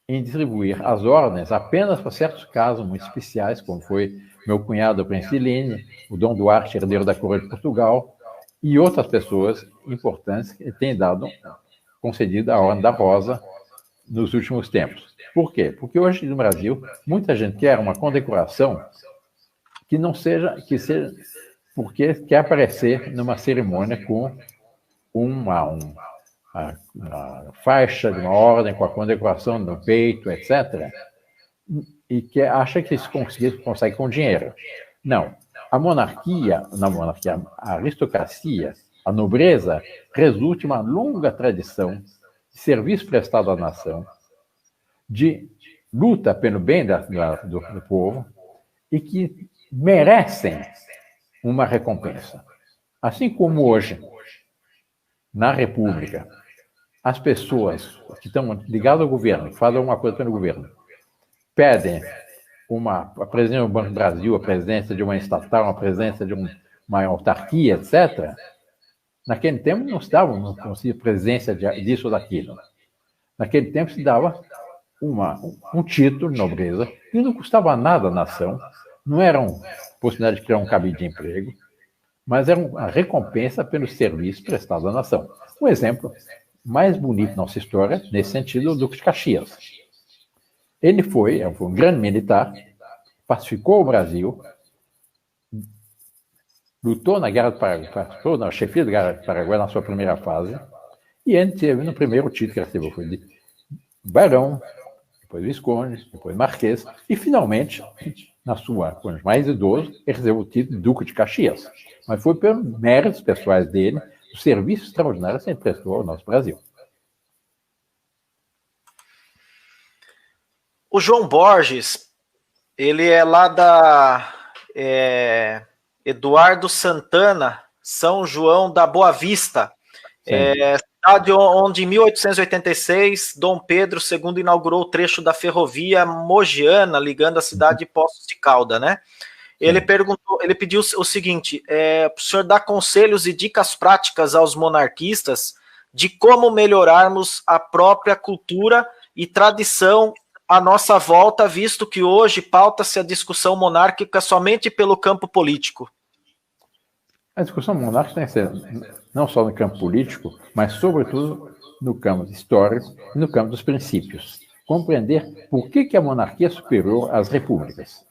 em distribuir as ordens apenas para certos casos muito especiais, como foi meu cunhado, o príncipe Lene, o Dom Duarte, herdeiro da coroa de Portugal, e outras pessoas importantes que têm concedido a Ordem da Rosa nos últimos tempos. Por quê? Porque hoje no Brasil, muita gente quer uma condecoração que seja porque quer aparecer numa cerimônia com uma faixa de uma ordem, com a condecoração no peito, etc., e que acha que isso consegue com dinheiro. Não. A monarquia, a aristocracia, a nobreza, resulta de uma longa tradição de serviço prestado à nação, de luta pelo bem do povo e que merecem uma recompensa. Assim como hoje, na República, as pessoas que estão ligadas ao governo, que fazem alguma coisa pelo governo, pedem a presidência do Banco do Brasil, a presidência de uma estatal, a presidência de uma autarquia, etc., naquele tempo não se presidência disso ou daquilo. Naquele tempo se dava um título de nobreza que não custava nada à nação, não era uma possibilidade de criar um cabide de emprego, mas era uma recompensa pelo serviço prestado à nação. Um exemplo mais bonito da nossa história, nesse sentido, é o Duque de Caxias. Ele foi um grande militar, pacificou o Brasil, lutou na Guerra do Paraguai, participou na chefia da Guerra do Paraguai na sua primeira fase, e ele teve no primeiro título que ele recebeu, foi de barão, depois visconde, depois marquês, e finalmente, quando mais idoso, ele recebeu o título de Duque de Caxias. Mas foi pelos méritos pessoais dele, o serviço extraordinário que ele prestou ao nosso Brasil. O João Borges, ele é lá da Eduardo Santana, São João da Boa Vista, cidade onde em 1886 Dom Pedro II inaugurou o trecho da ferrovia mogiana ligando a cidade de Poços de Calda, né? Ele pediu o seguinte: o senhor dá conselhos e dicas práticas aos monarquistas de como melhorarmos a própria cultura e tradição à nossa volta, visto que hoje pauta-se a discussão monárquica somente pelo campo político. A discussão monárquica tem que ser não só no campo político, mas, sobretudo, no campo histórico e no campo dos princípios. Compreender por que a monarquia é superior às repúblicas.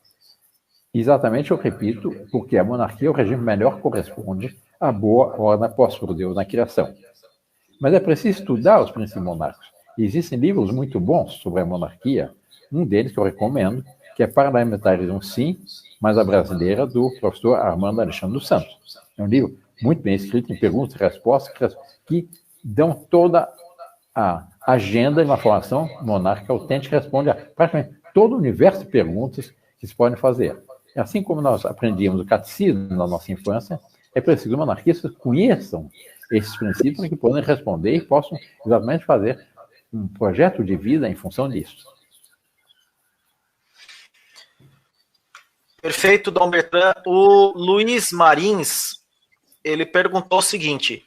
Exatamente, eu repito, porque a monarquia é o regime melhor corresponde à boa ordem posta por Deus na criação. Mas é preciso estudar os princípios monárquicos. Existem livros muito bons sobre a monarquia, um deles que eu recomendo, que é Parlamentarismo Sim, mas a Brasileira, do professor Armando Alexandre dos Santos. É um livro muito bem escrito, em perguntas e respostas, que dão toda a agenda de uma formação monárquica autêntica, que responde a praticamente todo o universo de perguntas que se podem fazer. Assim como nós aprendíamos o catecismo na nossa infância, é preciso que os monarquistas conheçam esses princípios para que possam responder e possam exatamente fazer um projeto de vida em função disso. Perfeito, Dom Bertrand. O Luiz Marins, ele perguntou o seguinte: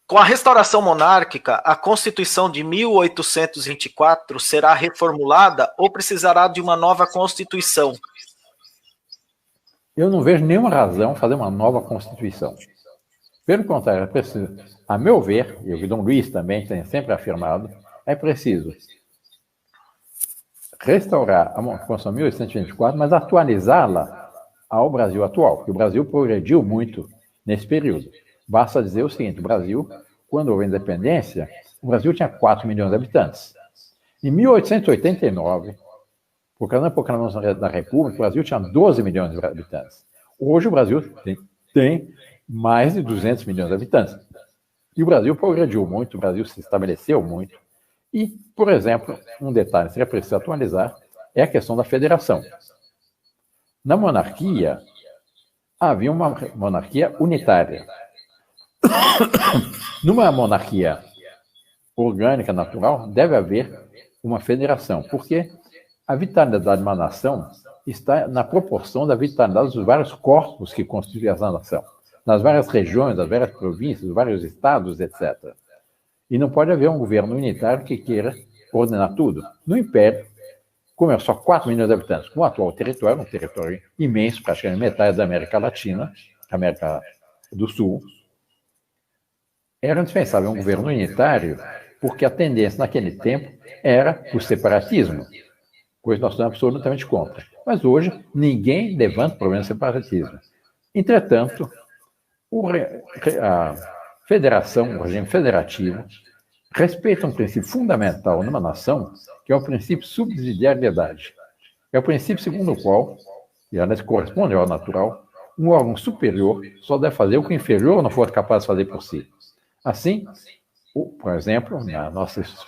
com a restauração monárquica, a Constituição de 1824 será reformulada ou precisará de uma nova Constituição? Eu não vejo nenhuma razão fazer uma nova Constituição. Pelo contrário, é preciso, a meu ver, e o Dom Luiz também tem sempre afirmado, é preciso restaurar a Constituição de 1824, mas atualizá-la ao Brasil atual, porque o Brasil progrediu muito nesse período. Basta dizer o seguinte: o Brasil, quando houve a independência, o Brasil tinha 4 milhões de habitantes. Em 1889, por causa da proclamação da República, o Brasil tinha 12 milhões de habitantes. Hoje o Brasil tem mais de 200 milhões de habitantes. E o Brasil progrediu muito, o Brasil se estabeleceu muito. E, por exemplo, um detalhe que seria preciso atualizar é a questão da federação. Na monarquia, havia uma monarquia unitária. Numa monarquia orgânica, natural, deve haver uma federação, porque a vitalidade de uma nação está na proporção da vitalidade dos vários corpos que constituem essa nação, nas várias regiões, das várias províncias, dos vários estados, etc. E não pode haver um governo unitário que queira ordenar tudo. No Império, como é só 4 milhões de habitantes, com o atual território, um território imenso, praticamente metade da América Latina, América do Sul, era indispensável um governo unitário, porque a tendência naquele tempo era o separatismo, coisa que nós estamos absolutamente contra. Mas hoje, ninguém levanta o problema do separatismo. Entretanto, a federação, o regime federativo, respeita um princípio fundamental numa nação, que é o princípio de subsidiariedade. É o princípio segundo o qual, e aliás corresponde ao natural, um órgão superior só deve fazer o que o inferior não for capaz de fazer por si. Assim, por exemplo,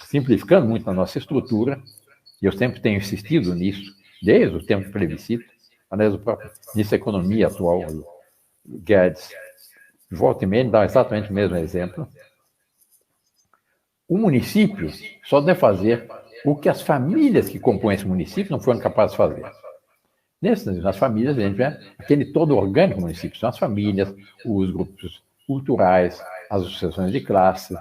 simplificando muito a nossa estrutura, E eu sempre tenho insistido nisso, desde o tempo do plebiscito. Aliás, o próprio ministro da Economia atual, Guedes, volta e meia, dá exatamente o mesmo exemplo. O município só deve fazer o que as famílias que compõem esse município não foram capazes de fazer. Nas famílias, a gente vê aquele todo orgânico do município. São as famílias, os grupos culturais, as associações de classe,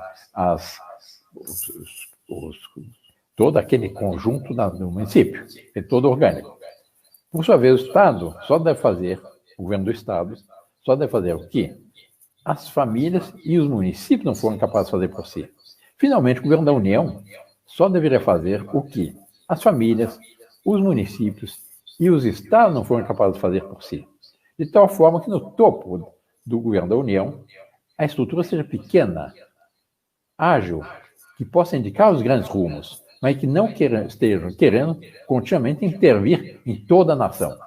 todo aquele conjunto do município. É todo orgânico. Por sua vez, o Estado só deve fazer, o governo do Estado, só deve fazer o que as famílias e os municípios não foram capazes de fazer por si. Finalmente, o governo da União só deveria fazer o que as famílias, os municípios e os estados não foram capazes de fazer por si. De tal forma que no topo do governo da União, a estrutura seja pequena, ágil, que possa indicar os grandes rumos, mas que não estejam querendo continuamente intervir em toda a nação.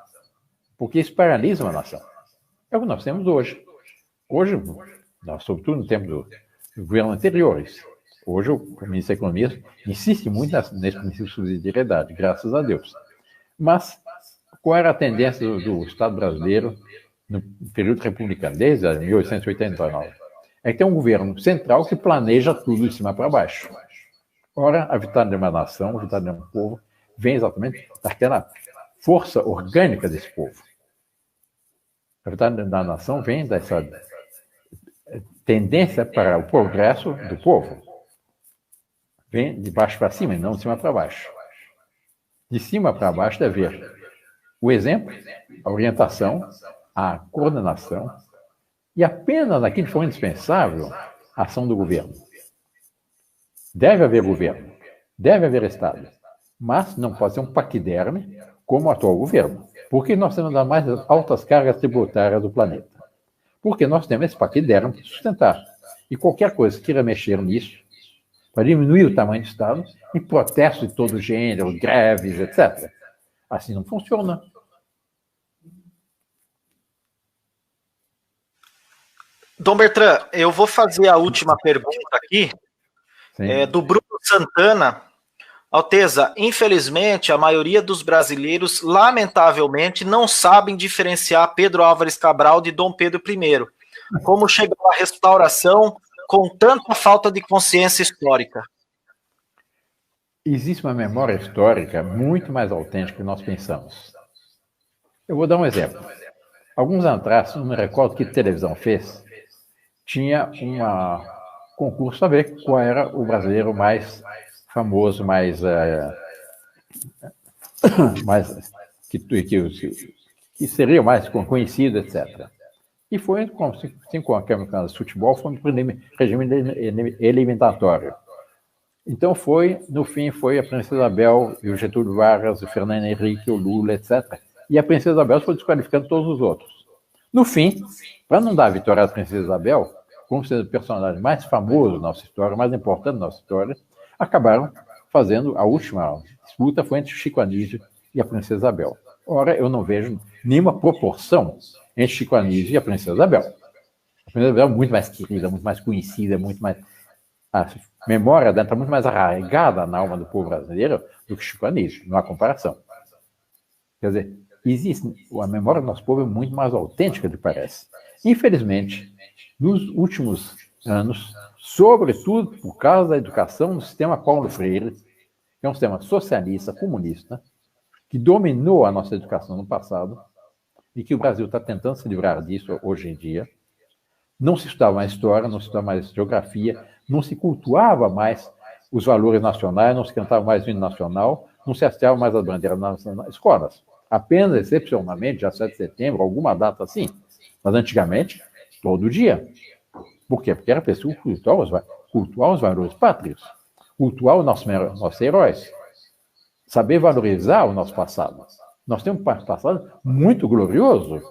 Porque isso paralisa uma nação. É o que nós temos hoje. Hoje, sobretudo no tempo do governo anteriores, hoje o ministro da Economia insiste muito nesse princípio de subsidiariedade, graças a Deus. Mas qual era a tendência do Estado brasileiro no período republicano, desde 1889? É que tem um governo central que planeja tudo de cima para baixo. Ora, a vitória de uma nação, a vitória de um povo, vem exatamente daquela força orgânica desse povo. A vitória da nação vem dessa tendência para o progresso do povo. Vem de baixo para cima e não de cima para baixo. De cima para baixo deve haver o exemplo, a orientação, a coordenação e apenas naquilo que for indispensável a ação do governo. Deve haver governo, deve haver Estado, mas não pode ser um paquiderme como o atual governo, porque nós temos as mais altas cargas tributárias do planeta. Porque nós temos esse paquiderme para sustentar. E qualquer coisa que queira mexer nisso, para diminuir o tamanho do Estado, em protestos de todo gênero, greves, etc. Assim não funciona. Dom Bertrand, eu vou fazer a última pergunta aqui, do Bruno Santana. Alteza, infelizmente, a maioria dos brasileiros, lamentavelmente, não sabem diferenciar Pedro Álvares Cabral de Dom Pedro I. Como chegou à restauração com tanta falta de consciência histórica? Existe uma memória histórica muito mais autêntica do que nós pensamos. Eu vou dar um exemplo. Alguns anos atrás, não me recordo que televisão fez, tinha um concurso para ver qual era o brasileiro mais famoso, que seria mais conhecido, etc. E foi, assim como aquele canal de futebol, foi um regime eliminatório. Então no fim, foi a Princesa Isabel e o Getúlio Vargas, o Fernando Henrique, o Lula, etc. E a Princesa Isabel foi desqualificando todos os outros. No fim, para não dar a vitória à Princesa Isabel, como sendo o personagem mais famoso da nossa história, mais importante da nossa história, acabaram fazendo a última disputa foi entre Chico Anísio e a Princesa Isabel. Ora, eu não vejo nenhuma proporção entre Chico Anísio e a Princesa Isabel. A Princesa Isabel é muito mais querida, muito mais conhecida, muito mais... A memória dela está muito mais arraigada na alma do povo brasileiro do que Chico Anísio, não há comparação. Quer dizer, a memória do nosso povo é muito mais autêntica do que parece. Infelizmente, nos últimos anos, sobretudo por causa da educação no sistema Paulo Freire, que é um sistema socialista, comunista, que dominou a nossa educação no passado e que o Brasil está tentando se livrar disso hoje em dia. Não se estudava mais história, não se estudava mais geografia, não se cultuava mais os valores nacionais, não se cantava mais o hino nacional, não se hasteava mais as bandeiras nas escolas. Apenas, excepcionalmente, dia 7 de setembro, alguma data assim. Mas antigamente, todo dia. Por quê? Porque era preciso cultuar os valores pátrios, cultuar os nossos heróis, saber valorizar o nosso passado. Nós temos um passado muito glorioso.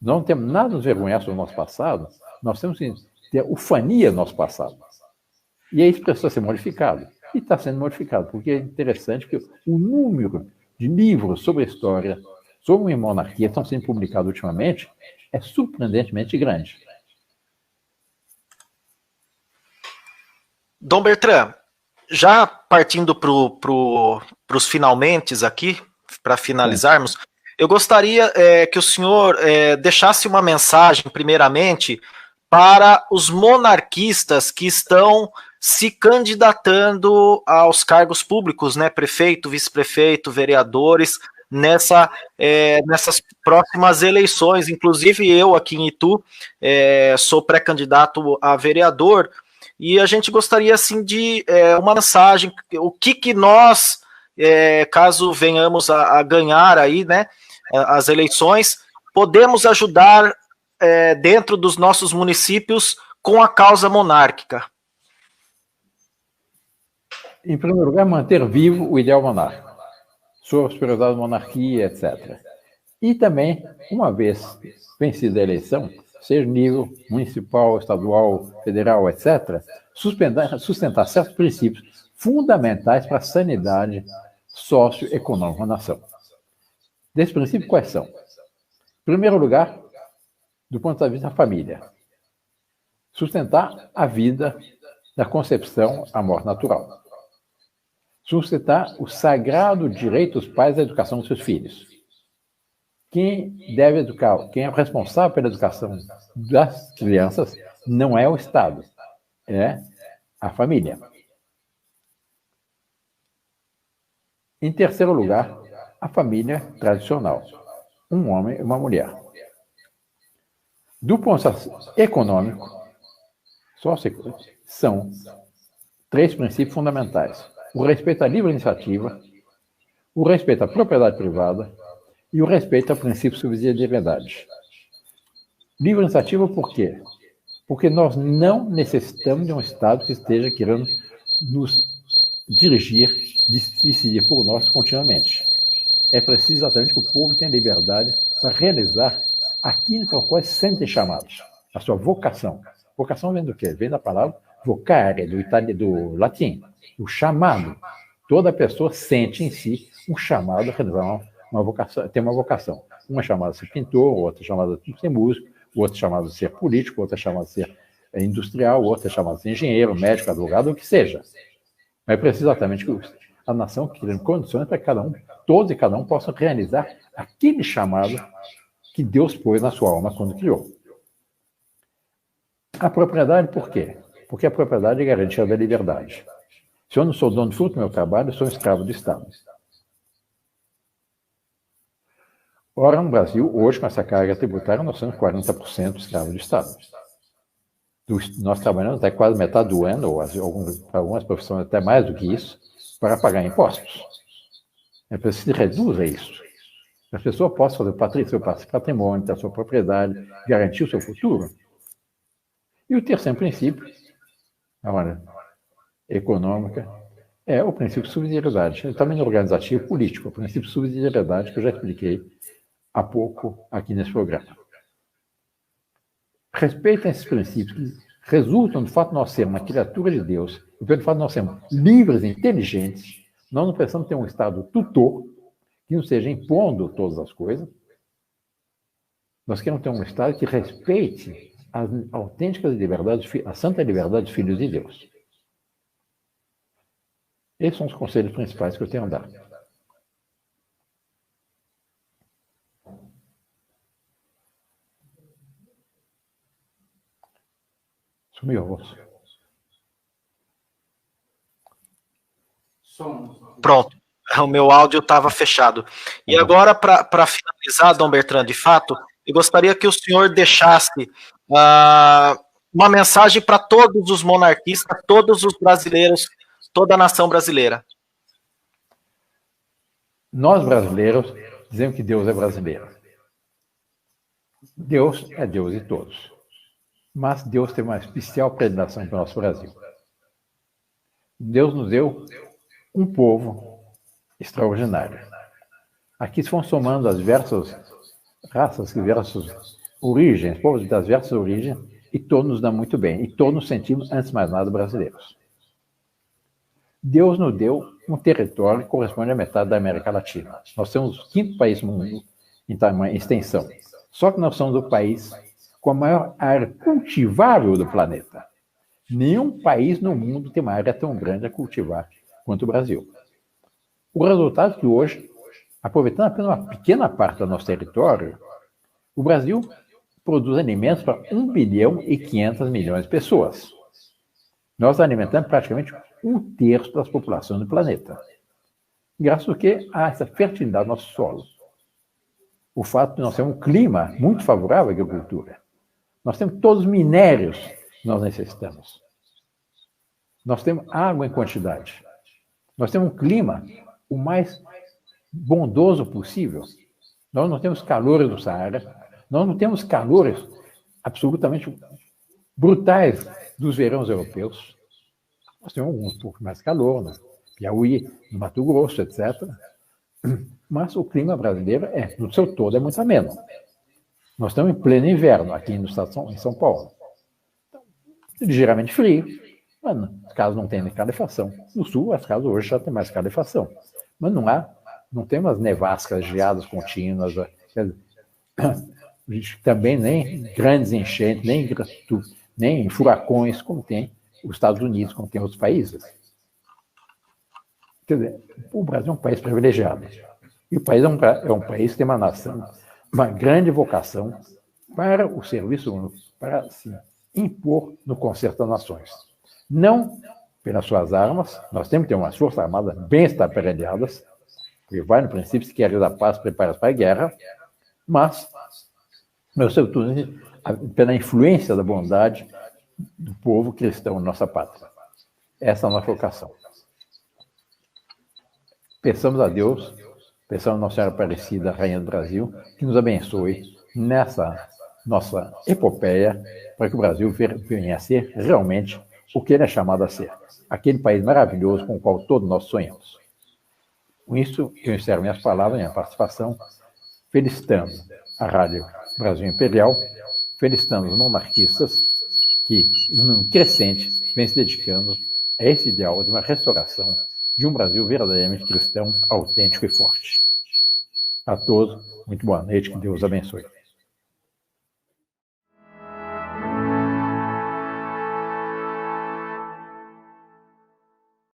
Não temos nada a nos envergonhar sobre o nosso passado. Nós temos que ter ufania do nosso passado. E isso precisa ser modificado. E está sendo modificado, porque é interessante que o número de livros sobre a história, sobre a monarquia, que estão sendo publicados ultimamente, é surpreendentemente grande. Dom Bertrand, já partindo para os finalmentes aqui, para finalizarmos, eu gostaria que o senhor deixasse uma mensagem, primeiramente, para os monarquistas que estão se candidatando aos cargos públicos, né? Prefeito, vice-prefeito, vereadores, nessas próximas eleições. Inclusive, eu aqui em Itu sou pré-candidato a vereador, e a gente gostaria assim de uma mensagem, o que nós, caso venhamos a ganhar aí, né, as eleições, podemos ajudar dentro dos nossos municípios com a causa monárquica. Em primeiro lugar, manter vivo o ideal monárquico, sua superioridade da monarquia, etc. E também, uma vez vencida a eleição, seja nível municipal, estadual, federal, etc., sustentar certos princípios fundamentais para a sanidade socioeconômica da nação. Desses princípios, quais são? Em primeiro lugar, do ponto de vista da família, sustentar a vida da concepção à morte natural. Sustentar o sagrado direito dos pais à educação dos seus filhos. Quem deve educar, quem é responsável pela educação das crianças não é o Estado, é a família. Em terceiro lugar, a família tradicional, um homem e uma mulher. Do ponto de vista econômico, são três princípios fundamentais: o respeito à livre iniciativa, o respeito à propriedade privada e o respeito ao princípio de subsidiariedade. Livre iniciativa por quê? Porque nós não necessitamos de um Estado que esteja querendo nos dirigir, decidir por nós continuamente. É preciso exatamente que o povo tenha liberdade para realizar aquilo para o qual se sentem chamados, a sua vocação. Vocação vem do quê? Vem da palavra vocare, do latim, o chamado. Toda pessoa sente em si um chamado a realizar uma vocação, tem uma vocação. Uma é chamada de ser pintor, outra é chamada de ser músico, outra é chamada de ser político, outra é chamada de ser industrial, outra é chamada de ser engenheiro, médico, advogado, o que seja. Mas é preciso exatamente que a nação crie condições para que cada um, todos e cada um, possam realizar aquele chamado que Deus pôs na sua alma quando criou. A propriedade, por quê? Porque a propriedade é garantia da liberdade. Se eu não sou dono do fruto do meu trabalho, eu sou escravo do Estado. Ora, no Brasil, hoje, com essa carga tributária, nós somos 40% escravos do Estado. Nós trabalhamos até quase metade do ano, ou algumas profissões até mais do que isso, para pagar impostos. É preciso que reduza isso. A pessoa possa fazer seu patrimônio, ter a sua propriedade, garantir o seu futuro. E o terceiro princípio, a hora econômica, é o princípio de subsidiariedade. Também no organizativo político, o princípio de subsidiariedade que eu já expliquei há pouco aqui nesse programa. Respeitem esses princípios que resultam do fato de nós sermos uma criatura de Deus e pelo fato de nós sermos livres e inteligentes. Nós não precisamos ter um Estado tutor que não seja impondo todas as coisas. Nós queremos ter um Estado que respeite as autênticas liberdades, a santa liberdade dos filhos de Deus. Esses são os conselhos principais que eu tenho a dar. Sumiu a voz. Pronto, o meu áudio estava fechado. E agora, para finalizar, Dom Bertrand, de fato, eu gostaria que o senhor deixasse uma mensagem para todos os monarquistas, todos os brasileiros, toda a nação brasileira. Nós, brasileiros, dizemos que Deus é brasileiro. Deus é Deus de todos. Mas Deus tem uma especial predileção para o nosso Brasil. Deus nos deu um povo extraordinário. Aqui se vão somando as diversas raças, diversas origens, povos das diversas origens, e todos nos dão muito bem. E todos nos sentimos, antes de mais nada, brasileiros. Deus nos deu um território que corresponde à metade da América Latina. Nós somos o quinto país do mundo em tamanho, em extensão. Só que nós somos o país com a maior área cultivável do planeta. Nenhum país no mundo tem uma área tão grande a cultivar quanto o Brasil. O resultado é que hoje, aproveitando apenas uma pequena parte do nosso território, o Brasil produz alimentos para 1,5 bilhão de pessoas. Nós alimentamos praticamente 1/3 das populações do planeta. Graças ao que a essa fertilidade do nosso solo. O fato de nós termos um clima muito favorável à agricultura. Nós temos todos os minérios que nós necessitamos. Nós temos água em quantidade. Nós temos um clima o mais bondoso possível. Nós não temos calores do Saara, nós não temos calores absolutamente brutais dos verões europeus. Nós temos um pouco mais calor, no Piauí, no Mato Grosso, etc. Mas o clima brasileiro, no seu todo, é muito ameno. Nós estamos em pleno inverno aqui no estado em São Paulo. Então, ligeiramente frio, mas as casas não têm calefação. No sul, as casas hoje já têm mais calefação. Mas não tem umas nevascas, geadas contínuas, também nem grandes enchentes, nem furacões, como tem os Estados Unidos, como tem outros países. Quer dizer, o Brasil é um país privilegiado. E o país é um país que tem uma grande vocação para o serviço, para se impor no concerto das nações. Não pelas suas armas, nós temos que ter umas forças armadas bem estabelecidas, porque vai no princípio, se queres a paz, prepara-se para a guerra, mas, sobretudo, pela influência da bondade do povo cristão na nossa pátria. Essa é a nossa vocação. Peçamos a Deus, peçamos a Nossa Senhora Aparecida, Rainha do Brasil, que nos abençoe nessa nossa epopeia, para que o Brasil venha a ser realmente o que ele é chamado a ser. Aquele país maravilhoso com o qual todos nós sonhamos. Com isso, eu encerro minhas palavras, minha participação, felicitando a Rádio Brasil Imperial, felicitando os monarquistas, que, em um número crescente, vem se dedicando a esse ideal de uma restauração de um Brasil verdadeiramente cristão, autêntico e forte. A todos, muito boa noite, que Deus abençoe.